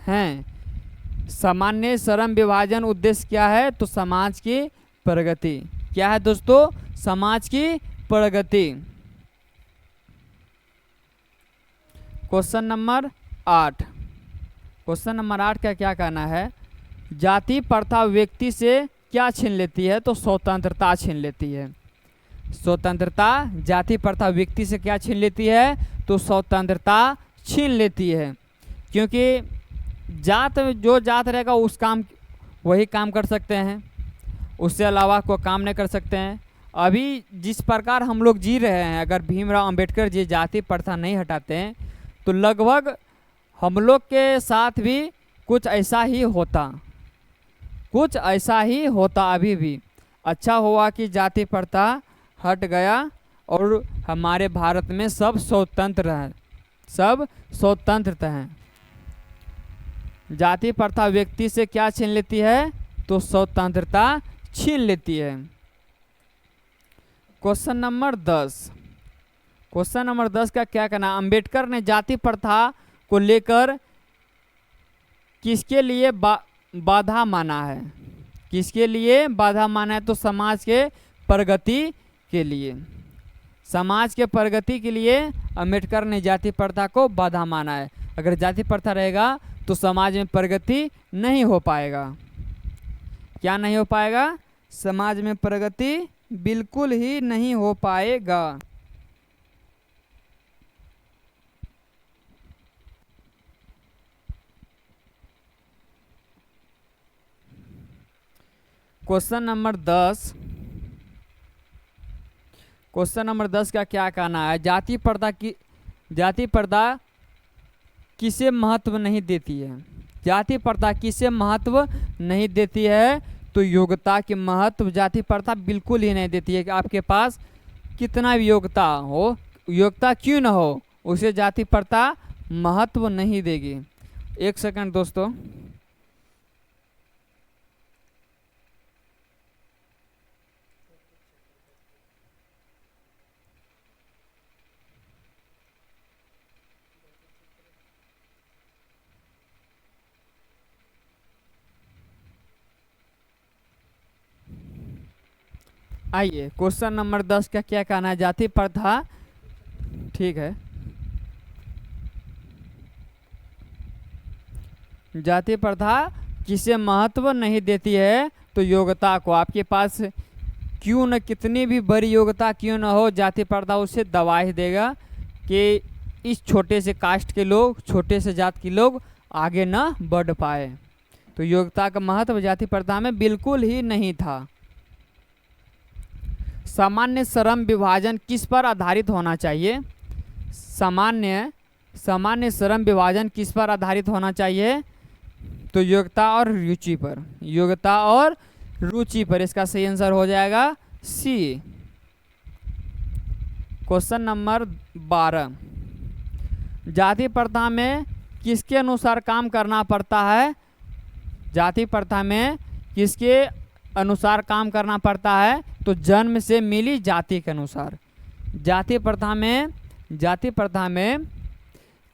हैं। सामान्य श्रम विभाजन उद्देश्य क्या है, तो समाज की प्रगति। क्या है दोस्तों? समाज की प्रगति। Question number 8। क्वेश्चन नंबर 8 का क्या कहना है? जाति प्रथा व्यक्ति से क्या छीन लेती है? तो स्वतंत्रता छीन लेती है। स्वतंत्रता, जाति प्रथा व्यक्ति से क्या छीन लेती है? तो स्वतंत्रता छीन लेती है। क्योंकि जो जात रहेगा उस काम वही काम कर सकते हैं, उससे अलावा कोई काम नहीं कर सकते हैं। अभी जिस प्रकार हम लोग जी रहे हैं, अगर भीमराव अंबेडकर जी जाति प्रथा नहीं हटाते हैं तो लगभग हम लोग के साथ भी कुछ ऐसा ही होता, कुछ ऐसा ही होता अभी भी। अच्छा हुआ कि जाति प्रथा हट गया और हमारे भारत में सब स्वतंत्र हैं, सब स्वतंत्र हैं। जाति प्रथा व्यक्ति से क्या छीन लेती है? तो स्वतंत्रता छीन लेती है। Question number 10। क्वेश्चन नंबर 10 का क्या कहना? अंबेडकर ने जाति प्रथा को लेकर किसके लिए बाधा माना है? किसके लिए बाधा माना है? तो समाज के प्रगति के लिए। समाज के प्रगति के लिए अंबेडकर ने जाति प्रथा को बाधा माना है। अगर जाति प्रथा रहेगा तो समाज में प्रगति नहीं हो पाएगा। क्या नहीं हो पाएगा? समाज में प्रगति बिल्कुल ही नहीं हो पाएगा। Question number 10। क्वेश्चन नंबर 10 का क्या कहना है? जाति प्रथा किसे महत्व नहीं देती है? जाति प्रथा किसे महत्व नहीं देती है? तो योग्यता के महत्व जाति प्रथा बिल्कुल ही नहीं देती है। कि आपके पास कितना भी योग्यता हो, योग्यता क्यों न हो, उसे जाति प्रथा महत्व नहीं देगी। एक सेकंड दोस्तों। आइए, क्वेश्चन नंबर 10 का क्या कहना है? जाति प्रथा, ठीक है, जाति प्रथा किसे महत्व नहीं देती है? तो योग्यता को। आपके पास क्यों न कितनी भी बड़ी योग्यता क्यों न हो, जाति प्रथा उसे दबा ही देगा कि इस छोटे से कास्ट के लोग, छोटे से जात के लोग आगे न बढ़ पाए। तो योग्यता का महत्व जाति प्रथा में बिल्कुल ही नहीं था। सामान्य श्रम विभाजन किस पर आधारित होना चाहिए? सामान्य श्रम विभाजन किस पर आधारित होना चाहिए? तो योग्यता और रुचि पर। योग्यता और रुचि पर। इसका सही आंसर हो जाएगा सी। Question number 12। जाति प्रथा में किसके अनुसार काम करना पड़ता है? जाति प्रथा में किसके अनुसार काम करना पड़ता है? तो जन्म से मिली जाति के अनुसार। जाति प्रथा में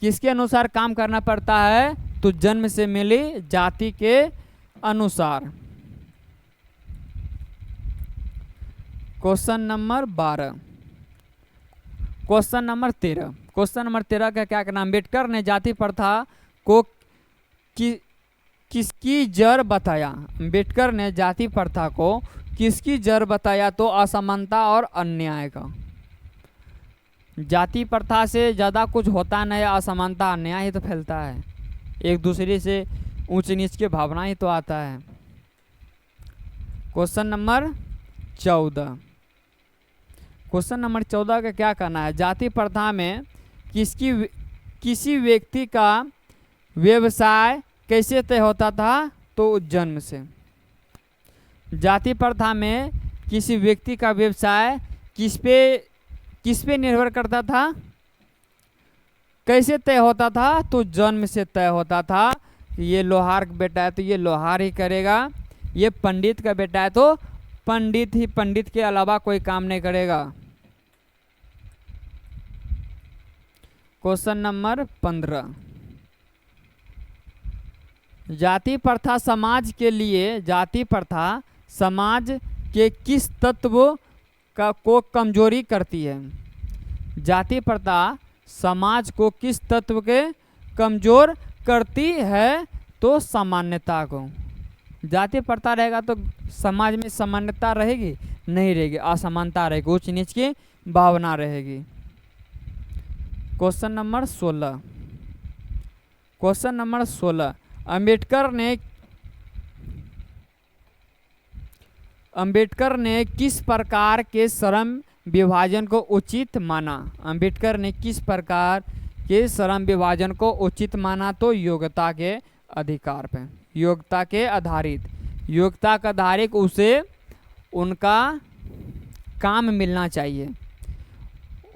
किसके अनुसार काम करना पड़ता है? तो जन्म से मिली जाति के अनुसार। Question number 12। Question number 13। Question number 13 का क्या कहना? अम्बेडकर ने जाति प्रथा को किसकी जड़ बताया? अम्बेडकर ने जाति प्रथा को किसकी जड़ बताया? तो असमानता और अन्याय का। जाति प्रथा से ज़्यादा कुछ होता नहीं, असमानता अन्याय ही तो फैलता है, एक दूसरे से ऊंच नीच के भावना ही तो आता है। Question number 14। क्वेश्चन नंबर 14 का क्या कहना है? जाति प्रथा में किसी व्यक्ति का व्यवसाय कैसे तय होता था? तो जन्म से। जाति प्रथा में किसी व्यक्ति का व्यवसाय किस पे निर्भर करता था? कैसे तय होता था? तो जन्म से तय होता था। ये लोहार का बेटा है तो ये लोहार ही करेगा, ये पंडित का बेटा है तो पंडित ही, पंडित के अलावा कोई काम नहीं करेगा। Question number 15। जाति प्रथा समाज के किस तत्व को कमजोरी करती है? जाति प्रथा समाज को किस तत्व के कमजोर करती है? तो सामान्यता को। जाति प्रथा रहेगा तो समाज में समानता रहेगी? नहीं रहेगी, असमानता रहेगी, ऊंच नीच की भावना रहेगी। Question number 16। Question number 16, Ambedkar ने किस प्रकार के श्रम विभाजन को उचित माना? अंबेडकर ने किस प्रकार के श्रम विभाजन को उचित माना? तो योग्यता के अधिकार पे, योग्यता के आधारित, योग्यता के आधारित उसे उनका काम मिलना चाहिए,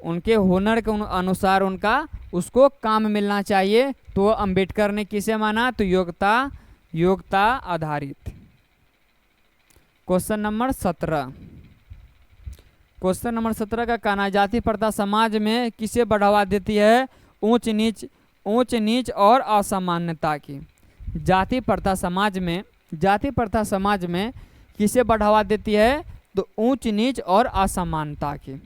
उनके हुनर के अनुसार उनका उसको काम मिलना चाहिए। तो अंबेडकर ने किसे माना? तो योग्यता आधारित। Question number 17। क्वेश्चन नंबर 17 का कहना है जाति प्रथा समाज में किसे बढ़ावा देती है? ऊंच नीच और असमानता की। जाति प्रथा समाज में किसे बढ़ावा देती है? तो ऊंच नीच और असमानता की।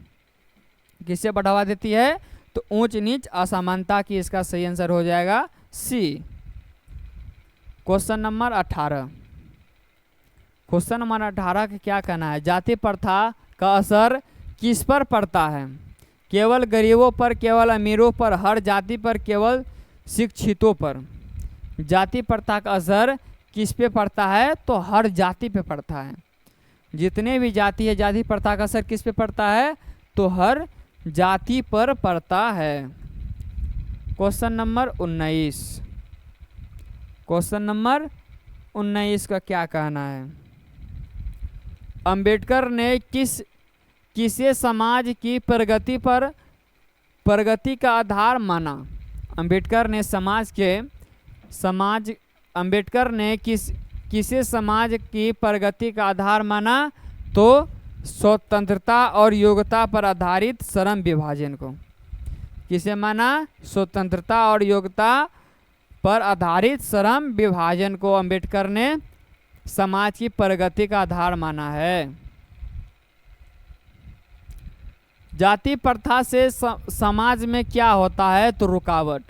किसे बढ़ावा देती है? तो ऊंच नीच असमानता की। इसका सही आंसर हो जाएगा C. Question number 18। Question number 18 का क्या कहना है? जाति प्रथा का असर किस पर पड़ता है? केवल गरीबों पर, केवल अमीरों पर, हर जाति पर, केवल शिक्षितों पर। जाति प्रथा का असर किस पे पड़ता है? तो हर जाति पे पड़ता है। जितने भी जाति है, जाति प्रथा का असर किस पे पड़ता है? तो हर जाति पर पड़ता है। Question number 19। क्वेश्चन नंबर 19 का क्या कहना है? अंबेडकर ने किसे समाज की प्रगति का आधार माना? अंबेडकर ने किसे समाज की प्रगति का आधार माना? तो स्वतंत्रता और योग्यता पर आधारित श्रम विभाजन को। किसे माना? स्वतंत्रता और योग्यता पर आधारित श्रम विभाजन को अंबेडकर ने समाज की प्रगति का आधार माना है। जाति प्रथा से समाज में क्या होता है? तो रुकावट।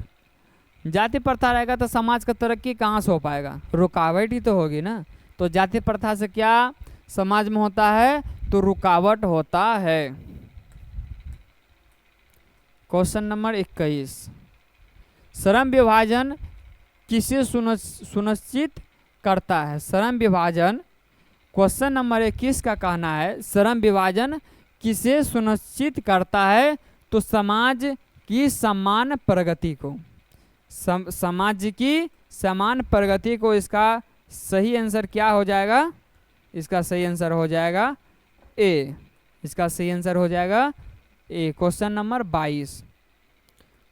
जाति प्रथा रहेगा तो समाज का तरक्की कहाँ से हो पाएगा? रुकावट ही तो होगी ना। तो जाति प्रथा से क्या समाज में होता है? तो रुकावट होता है। Question number 21। श्रम विभाजन किसे सुनिश्चित करता है? श्रम विभाजन, क्वेश्चन नंबर 21 का कहना है श्रम विभाजन किसे सुनिश्चित करता है? तो समाज की समान प्रगति को। समाज की समान प्रगति को। इसका सही आंसर क्या हो जाएगा? इसका सही आंसर हो जाएगा ए। इसका सही आंसर हो जाएगा A. Question number 22।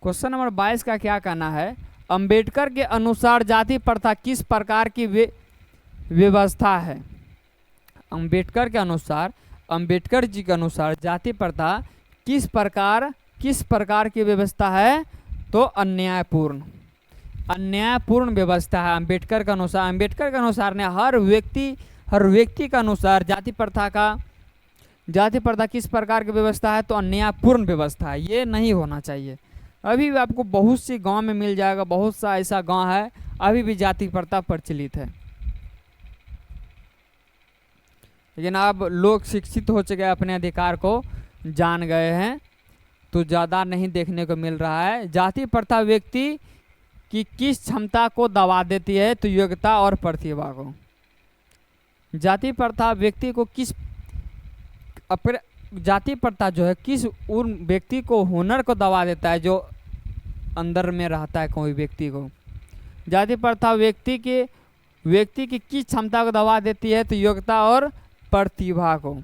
Question number 22 का क्या कहना है? अंबेडकर के अनुसार जाति प्रथा किस प्रकार की व्यवस्था है? अंबेडकर जी के अनुसार जाति प्रथा किस प्रकार की व्यवस्था है? तो अन्यायपूर्ण व्यवस्था है। अंबेडकर के अनुसार ने हर व्यक्ति के अनुसार जाति प्रथा किस प्रकार की व्यवस्था है? तो अन्यायपूर्ण व्यवस्था है। ये नहीं होना चाहिए। अभी भी आपको बहुत सी गांव में मिल जाएगा, बहुत सा ऐसा गांव है अभी भी जाति प्रथा प्रचलित है। लेकिन अब लोग शिक्षित हो चुके हैं, अपने अधिकार को जान गए हैं, तो ज़्यादा नहीं देखने को मिल रहा है। जाति प्रथा व्यक्ति की किस क्षमता को दबा देती है? तो योग्यता और प्रतिभा को। जाति प्रथा व्यक्ति को जाति प्रथा जो है किस उन व्यक्ति को हुनर को दबा देता है जो अंदर में रहता है कोई व्यक्ति को। जाति प्रथा व्यक्ति की किस क्षमता को दबा देती है? तो योग्यता और प्रतिभा को।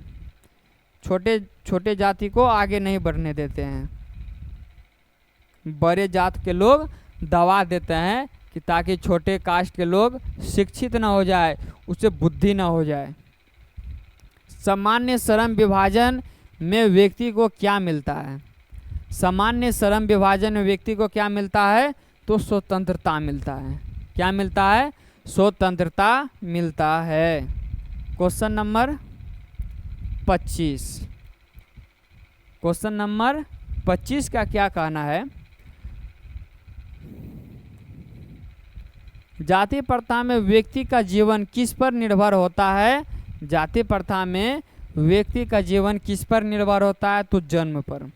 छोटे जाति को आगे नहीं बढ़ने देते हैं, बड़े जात के लोग दबा देते हैं कि ताकि छोटे कास्ट के लोग शिक्षित ना हो जाए, उससे बुद्धि ना हो जाए। सामान्य श्रम विभाजन में व्यक्ति को क्या मिलता है? सामान्य श्रम विभाजन में व्यक्ति को क्या मिलता है? तो स्वतंत्रता मिलता है। क्या मिलता है? स्वतंत्रता मिलता है। Question number 25। क्वेश्चन नंबर 25 का क्या कहना है? जाति प्रथा में व्यक्ति का जीवन किस पर निर्भर होता है? जाति प्रथा में व्यक्ति का जीवन किस पर निर्भर होता है? तो जन्म पर।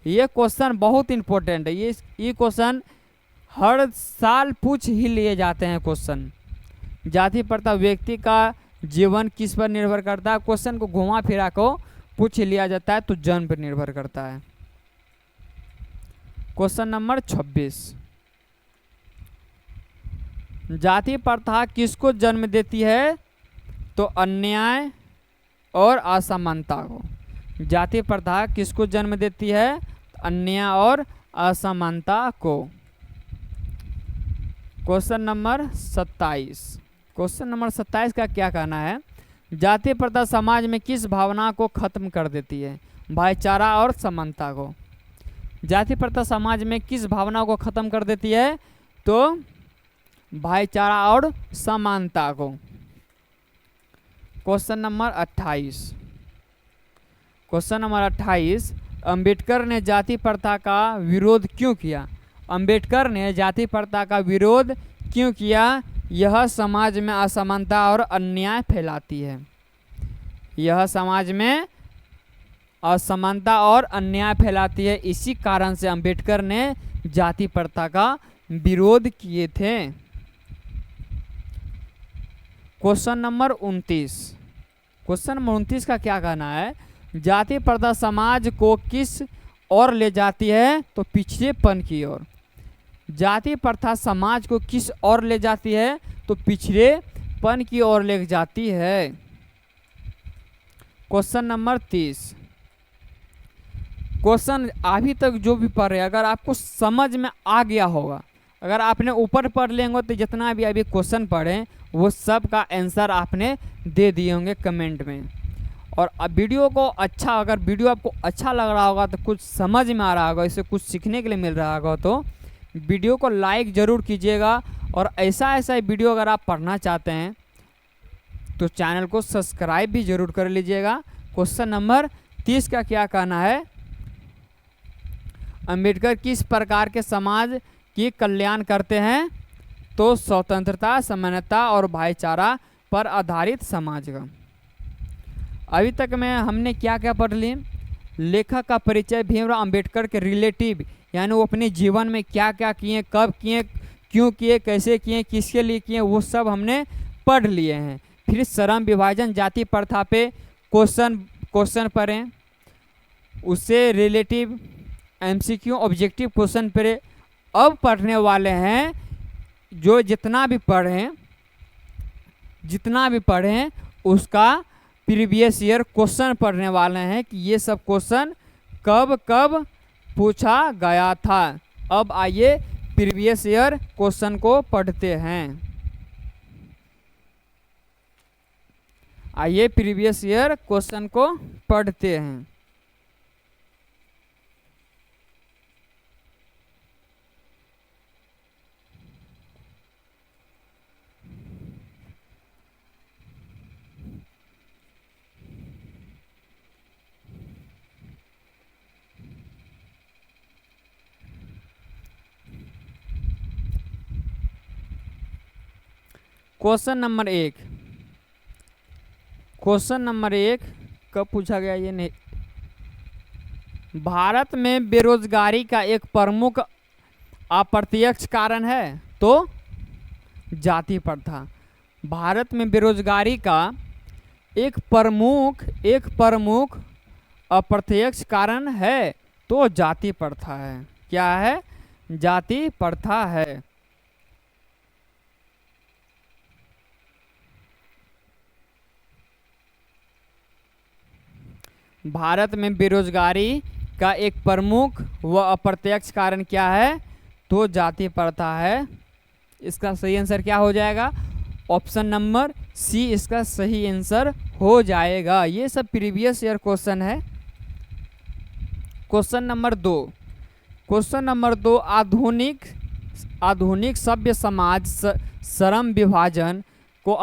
ये क्वेश्चन बहुत इंपॉर्टेंट है। ये क्वेश्चन हर साल पूछ ही लिए जाते हैं क्वेश्चन। जाति प्रथा व्यक्ति का जीवन किस पर निर्भर करता है? क्वेश्चन को घुमा फिरा को पूछ लिया जाता है, तो जन्म पर निर्भर करता है। क्वेश्चन नंबर 26, जाति प्रथा किसको जन्म देती है? तो अन्याय और असमानता को। जाति प्रथा किसको जन्म देती है? अन्याय और असमानता को। Question number 27। क्वेश्चन नंबर 27 का क्या कहना है? जाति प्रथा समाज में किस भावना को खत्म कर देती है? भाईचारा और समानता को। जाति प्रथा समाज में किस भावना को खत्म कर देती है? तो भाईचारा और समानता को। Question number 28। Question number 28, Ambedkar ने जाति प्रथा का विरोध क्यों किया? अंबेडकर ने जाति प्रथा का विरोध क्यों किया? यह समाज में असमानता और अन्याय फैलाती है। यह समाज में असमानता और अन्याय फैलाती है। इसी कारण से अंबेडकर ने जाति प्रथा का विरोध किए थे। Question number 29। क्वेश्चन नंबर 29 का क्या कहना है? जाति प्रथा समाज को किस ओर ले जाती है? तो पिछड़ेपन की ओर। जाति प्रथा समाज को किस ओर ले जाती है? तो पिछड़ेपन की ओर ले जाती है। Question number 30। क्वेश्चन अभी तक जो भी पढ़ रहे, अगर आपको समझ में आ गया होगा, अगर आपने ऊपर पढ़ लेंगे तो जितना भी अभी क्वेश्चन पढ़े वो सब का आंसर आपने दे दिए होंगे कमेंट में। और अब वीडियो को अच्छा, अगर वीडियो आपको अच्छा लग रहा होगा, तो कुछ समझ में आ रहा होगा, इससे कुछ सीखने के लिए मिल रहा होगा, तो वीडियो को लाइक ज़रूर कीजिएगा। और ऐसा वीडियो अगर आप पढ़ना चाहते हैं तो चैनल को सब्सक्राइब भी ज़रूर कर लीजिएगा। क्वेश्चन नंबर 30 का क्या कहना है? अंबेडकर किस प्रकार के समाज की कल्याण करते हैं? तो स्वतंत्रता, समानता और भाईचारा पर आधारित समाज का। अभी तक में हमने क्या क्या पढ़ ली? लेखक का परिचय, भीमराव अंबेडकर के रिलेटिव, यानी वो अपने जीवन में क्या क्या किए, कब किए, क्यों किए, कैसे किए, किसके लिए किए, वो सब हमने पढ़ लिए हैं। फिर श्रम विभाजन, जाति प्रथा पे क्वेश्चन पढ़ें, उससे रिलेटिव एमसीक्यू ऑब्जेक्टिव क्वेश्चन पढ़े। अब पढ़ने वाले हैं जो जितना भी पढ़ें उसका प्रीवियस ईयर क्वेश्चन पढ़ने वाले हैं कि ये सब क्वेश्चन कब कब पूछा गया था। अब आइए प्रीवियस ईयर क्वेश्चन को पढ़ते हैं। आइए प्रीवियस ईयर क्वेश्चन को पढ़ते हैं। Question number 1। क्वेश्चन नंबर 1 कब पूछा गया ये नहीं। भारत में बेरोजगारी का एक प्रमुख अप्रत्यक्ष कारण है? तो जाति प्रथा। भारत में बेरोजगारी का एक प्रमुख अप्रत्यक्ष कारण है, तो जाति प्रथा है। क्या है? जाति प्रथा है। भारत में बेरोजगारी का एक प्रमुख व अप्रत्यक्ष कारण क्या है? तो जाति प्रथा है। इसका सही आंसर क्या हो जाएगा? ऑप्शन नंबर सी इसका सही आंसर हो जाएगा। ये सब प्रीवियस ईयर क्वेश्चन है। Question number 2। क्वेश्चन नंबर 2, आधुनिक सभ्य समाज श्रम विभाजन को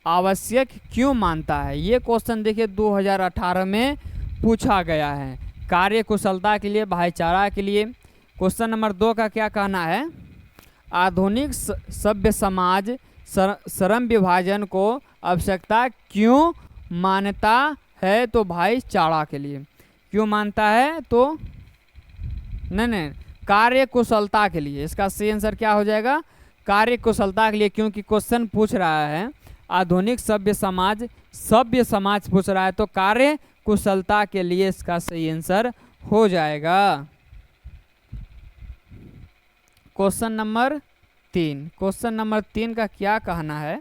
आवश्यक क्यों मानता है? ये क्वेश्चन देखिए 2018 में पूछा गया है। कार्य कुशलता के लिए, भाईचारा के लिए। क्वेश्चन नंबर 2 का क्या कहना है? आधुनिक सभ्य समाज श्रम विभाजन को आवश्यकता क्यों मानता है? तो भाईचारा के लिए। क्यों मानता है? तो नहीं, कार्य कुशलता के लिए। इसका सही आंसर क्या हो जाएगा? कार्य कुशलता के लिए, क्योंकि क्वेश्चन पूछ रहा है आधुनिक सभ्य समाज पूछ रहा है, तो कार्य कुशलता के लिए इसका सही आंसर हो जाएगा। Question number 3। क्वेश्चन नंबर 3 का क्या कहना है?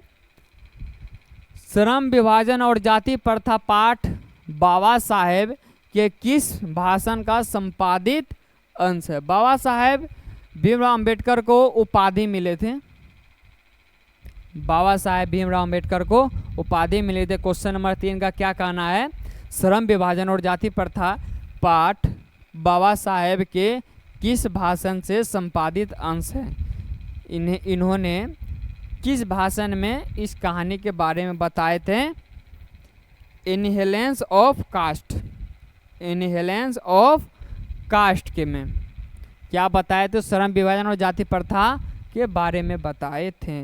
श्रम विभाजन और जाति प्रथा पाठ बाबा साहेब के किस भाषण का संपादित अंश है? बाबा साहेब भीमराव अंबेडकर को उपाधि मिले थे। बाबा साहेब भीमराव अंबेडकर को उपाधि मिले थे। क्वेश्चन नंबर 3 का क्या कहना है? श्रम विभाजन और जाति प्रथा पाठ बाबा साहेब के किस भाषण से संपादित अंश है? इन्होंने किस भाषण में इस कहानी के बारे में बताए थे? इनहेलेंस ऑफ कास्ट। इनहेलेंस ऑफ कास्ट के में क्या बताए थे? श्रम विभाजन और जाति प्रथा के बारे में बताए थे।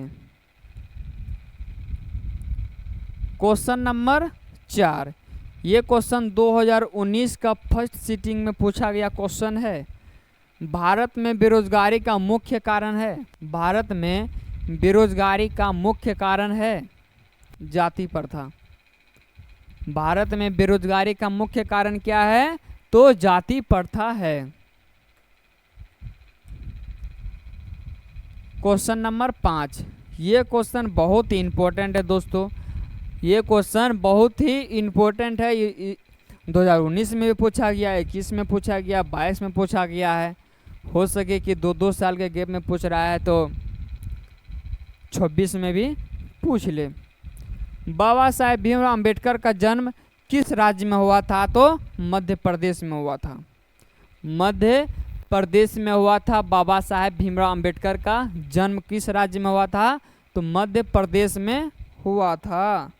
Question number 4। ये क्वेश्चन 2019 का फर्स्ट सिटिंग में पूछा गया क्वेश्चन है। भारत में बेरोजगारी का मुख्य कारण है। भारत में बेरोजगारी का मुख्य कारण है जाति प्रथा। भारत में बेरोजगारी का मुख्य कारण क्या है? तो जाति प्रथा है। Question number 5। ये क्वेश्चन बहुत ही इम्पोर्टेंट है दोस्तों। ये क्वेश्चन बहुत ही इम्पोर्टेंट है। 2019 में भी पूछा गया, 21 में पूछा गया, 22 में पूछा गया है। हो सके कि 2-2 साल के गैप में पूछ रहा है तो 26 में भी पूछ ले। बाबा साहेब भीमराव अंबेडकर का जन्म किस राज्य में हुआ था? तो मध्य प्रदेश में हुआ था। मध्य प्रदेश में हुआ था। बाबा साहेब भीमराव अंबेडकर का जन्म किस राज्य में हुआ था? तो मध्य प्रदेश में हुआ था।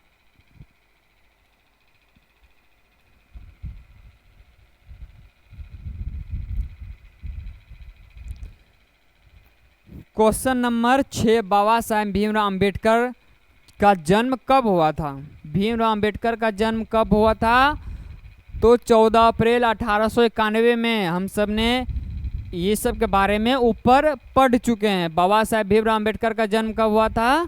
Question number 6। बाबा साहेब भीमराव अंबेडकर का जन्म कब हुआ था? भीमराव अंबेडकर का जन्म कब हुआ था? तो 14 अप्रैल 1891 में। हम सब ने ये सब के बारे में ऊपर पढ़ चुके हैं। बाबा साहेब भीमराव अंबेडकर का जन्म कब हुआ था?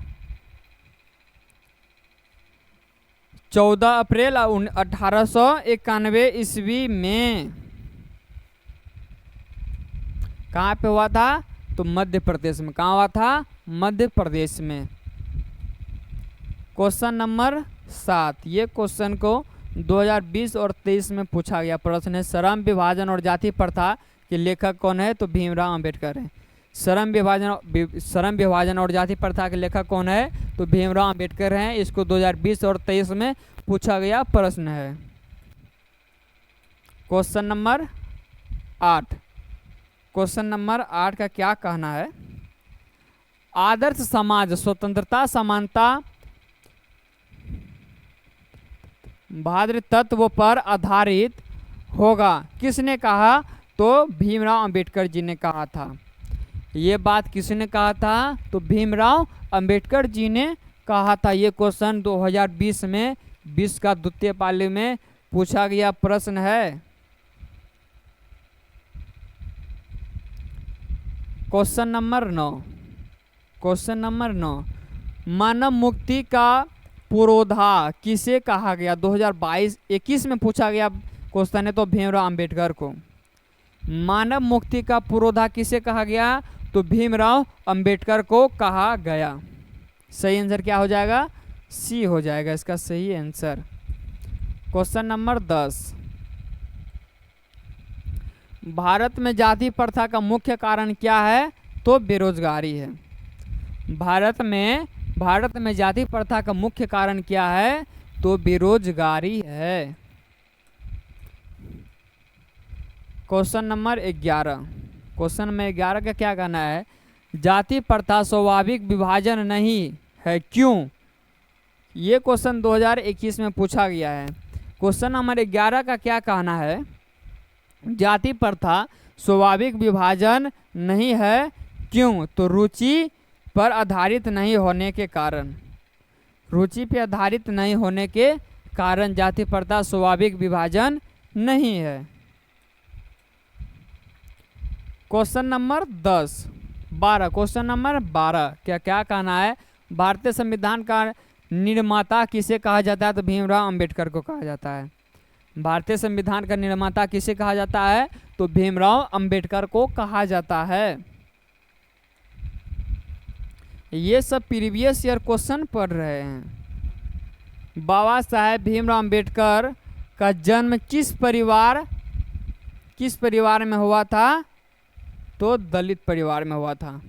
14 अप्रैल 1891 ईस्वी में। कहाँ पे हुआ था? तो मध्य प्रदेश में। कहाँ हुआ था? मध्य प्रदेश में। Question number 7। ये क्वेश्चन को 2020 और 23 में पूछा गया प्रश्न है। श्रम विभाजन और जाति प्रथा के लेखक कौन है? तो भीमराव अंबेडकर है। श्रम विभाजन और जाति प्रथा के लेखक कौन है? तो भीमराव अंबेडकर हैं। इसको 2020 और 23 में पूछा गया प्रश्न है। Question number 8। क्वेश्चन नंबर 8 का क्या कहना है? आदर्श समाज स्वतंत्रता, समानता, भातृत्व पर आधारित होगा किसने कहा? तो भीमराव अंबेडकर जी ने कहा था। ये बात किसने कहा था? तो भीमराव अंबेडकर जी ने कहा था। ये क्वेश्चन 2020 में 20 का द्वितीय पाली में पूछा गया प्रश्न है। Question number 9। Question number 9। मानव मुक्ति का पुरोधा किसे कहा गया? 2022-21 में पूछा गया क्वेश्चन है तो भीमराव अंबेडकर को। मानव मुक्ति का पुरोधा किसे कहा गया? तो भीमराव अंबेडकर को कहा गया। सही आंसर क्या हो जाएगा? सी हो जाएगा इसका सही आंसर। Question number 10। भारत में जाति प्रथा का मुख्य कारण क्या है? तो बेरोजगारी है। भारत में जाति प्रथा का मुख्य कारण क्या है? तो बेरोजगारी है। Question number 11। क्वेश्चन नंबर 11 का क्या कहना है? जाति प्रथा स्वाभाविक विभाजन नहीं है, क्यों? ये क्वेश्चन 2021 में पूछा गया है। क्वेश्चन नंबर 11 का क्या कहना है? जाति प्रथा स्वाभाविक विभाजन नहीं है, क्यों? तो रुचि पर आधारित नहीं होने के कारण। रुचि पर आधारित नहीं होने के कारण जाति प्रथा स्वाभाविक विभाजन नहीं है। क्वेश्चन नंबर 12 क्वेश्चन नंबर 12 क्या क्या कहना है? भारतीय संविधान का निर्माता किसे कहा जाता है? तो भीमराव अंबेडकर को कहा जाता है। भारतीय संविधान का निर्माता किसे कहा जाता है? तो भीमराव अंबेडकर को कहा जाता है। ये सब प्रीवियस ईयर क्वेश्चन पढ़ रहे हैं। बाबा साहेब भीमराव अंबेडकर का जन्म किस परिवार में हुआ था? तो दलित परिवार में हुआ था।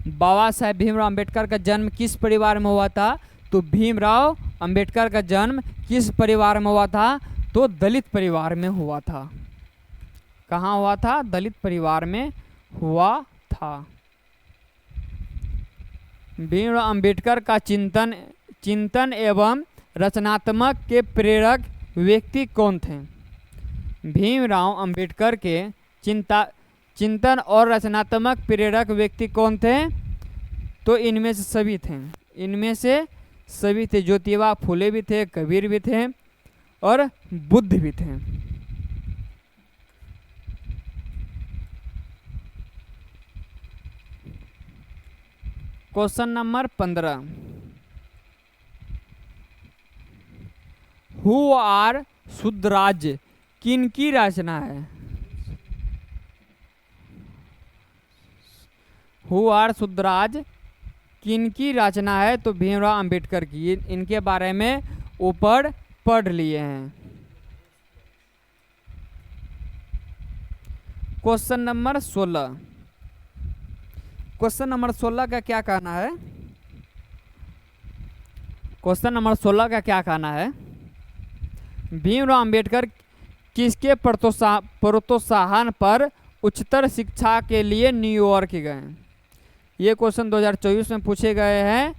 बाबा साहेब भीमराव अंबेडकर का जन्म किस परिवार में हुआ था? तो भीमराव अंबेडकर का जन्म किस परिवार में हुआ था? तो दलित परिवार में हुआ था। कहाँ हुआ था? दलित परिवार में हुआ था। भीमराव अंबेडकर का चिंतन एवं रचनात्मक के प्रेरक व्यक्ति कौन थे? भीमराव अंबेडकर के चिंतन और रचनात्मक प्रेरक व्यक्ति कौन थे? तो इनमें से सभी थे। ज्योतिबा फुले भी थे, कबीर भी थे और बुद्ध भी थे। क्वेश्चन नंबर 15 हु आर शुद्धराज किनकी रचना है? हु आर शुद्धराज किनकी रचना है? तो भीमराव अंबेडकर की। इनके बारे में ऊपर पढ़ लिए हैं। क्वेश्चन नंबर 16 क्वेश्चन नंबर 16 का क्या कहना है? क्वेश्चन नंबर 16 का क्या कहना है? भीमराव अंबेडकर किसके प्रोत्साहन पर उच्चतर शिक्षा के लिए न्यूयॉर्क गए? ये क्वेश्चन 2024 में पूछे गए हैं।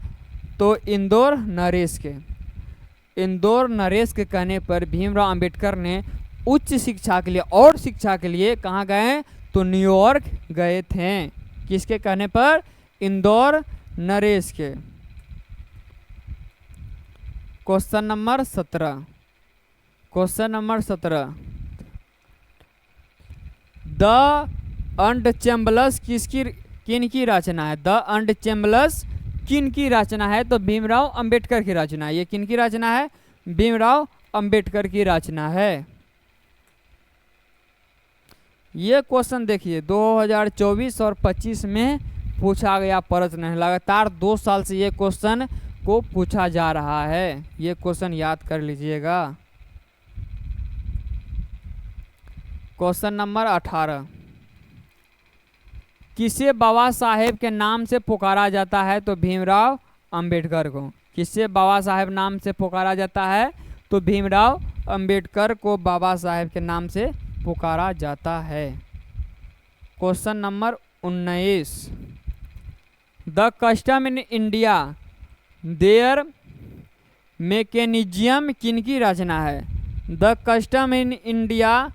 तो इंदौर नरेश के कहने पर भीमराव अंबेडकर ने उच्च शिक्षा के लिए और शिक्षा के लिए कहाँ गए? तो न्यूयॉर्क गए थे। किसके कहने पर? इंदौर नरेश के। क्वेश्चन नंबर 17 द अनटचेबल्स किनकी रचना है? द अनटचेबल्स किनकी रचना है? तो भीमराव अंबेडकर की रचना है। ये किनकी रचना है? भीमराव अंबेडकर की रचना है। ये क्वेश्चन देखिए 2024 और 25 में पूछा गया प्रश्न है। लगातार 2 साल से ये क्वेश्चन को पूछा जा रहा है। ये क्वेश्चन याद कर लीजिएगा। क्वेश्चन नंबर 18 किसे बाबा साहेब के नाम से पुकारा जाता है? तो भीमराव अंबेडकर को। किसे बाबा साहेब नाम से पुकारा जाता है? तो भीमराव अंबेडकर को बाबा साहेब के नाम से पुकारा जाता है। Question number 19 the custom in India there mechanism किनकी रचना है? The custom in India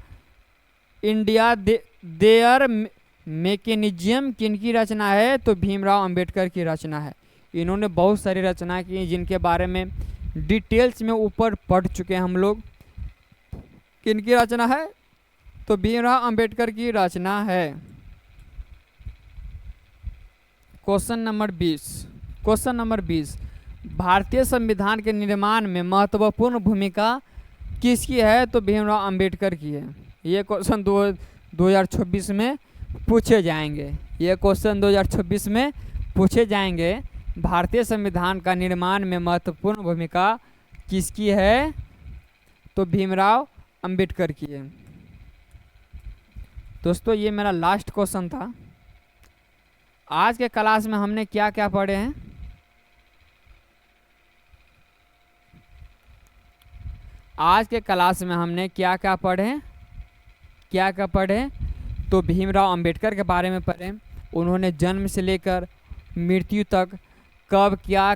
there mechanism किनकी रचना है? तो भीमराव अंबेडकर की रचना है। इन्होंने बहुत सारी रचना की जिनके बारे में डिटेल्स में ऊपर पढ़ चुके हैं हम लोग। किनकी रचना है? तो भीमराव अंबेडकर की रचना है। क्वेश्चन नंबर 20 भारतीय संविधान के निर्माण में महत्वपूर्ण भूमिका किसकी है? तो भीमराव अंबेडकर की है। ये क्वेश्चन 2026 में पूछे जाएंगे। ये क्वेश्चन 2026 में पूछे जाएंगे। भारतीय संविधान का निर्माण में महत्वपूर्ण भूमिका किसकी है? तो भीमराव अंबेडकर की है। दोस्तों ये मेरा लास्ट क्वेश्चन था। आज के क्लास में हमने क्या क्या पढ़े हैं? आज के क्लास में हमने क्या क्या पढ़े? तो भीमराव अंबेडकर के बारे में पढ़े। उन्होंने जन्म से लेकर मृत्यु तक कब क्या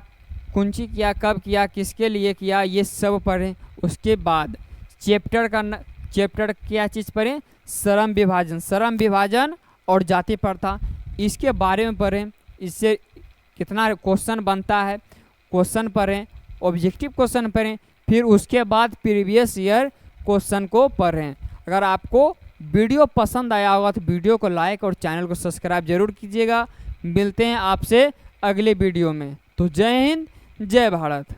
कुंची किया, कब किया, किसके लिए किया, ये सब पढ़ें। उसके बाद चैप्टर क्या चीज़ पढ़ें, श्रम विभाजन और जाति प्रथा, इसके बारे में पढ़ें। इससे कितना क्वेश्चन बनता है, क्वेश्चन पढ़ें, ऑब्जेक्टिव क्वेश्चन पढ़ें, फिर उसके बाद प्रीवियस ईयर क्वेश्चन को पढ़ें। अगर आपको वीडियो पसंद आया होगा तो वीडियो को लाइक और चैनल को सब्सक्राइब जरूर कीजिएगा। मिलते हैं आपसे अगले वीडियो में। तो जय हिंद, जय भारत।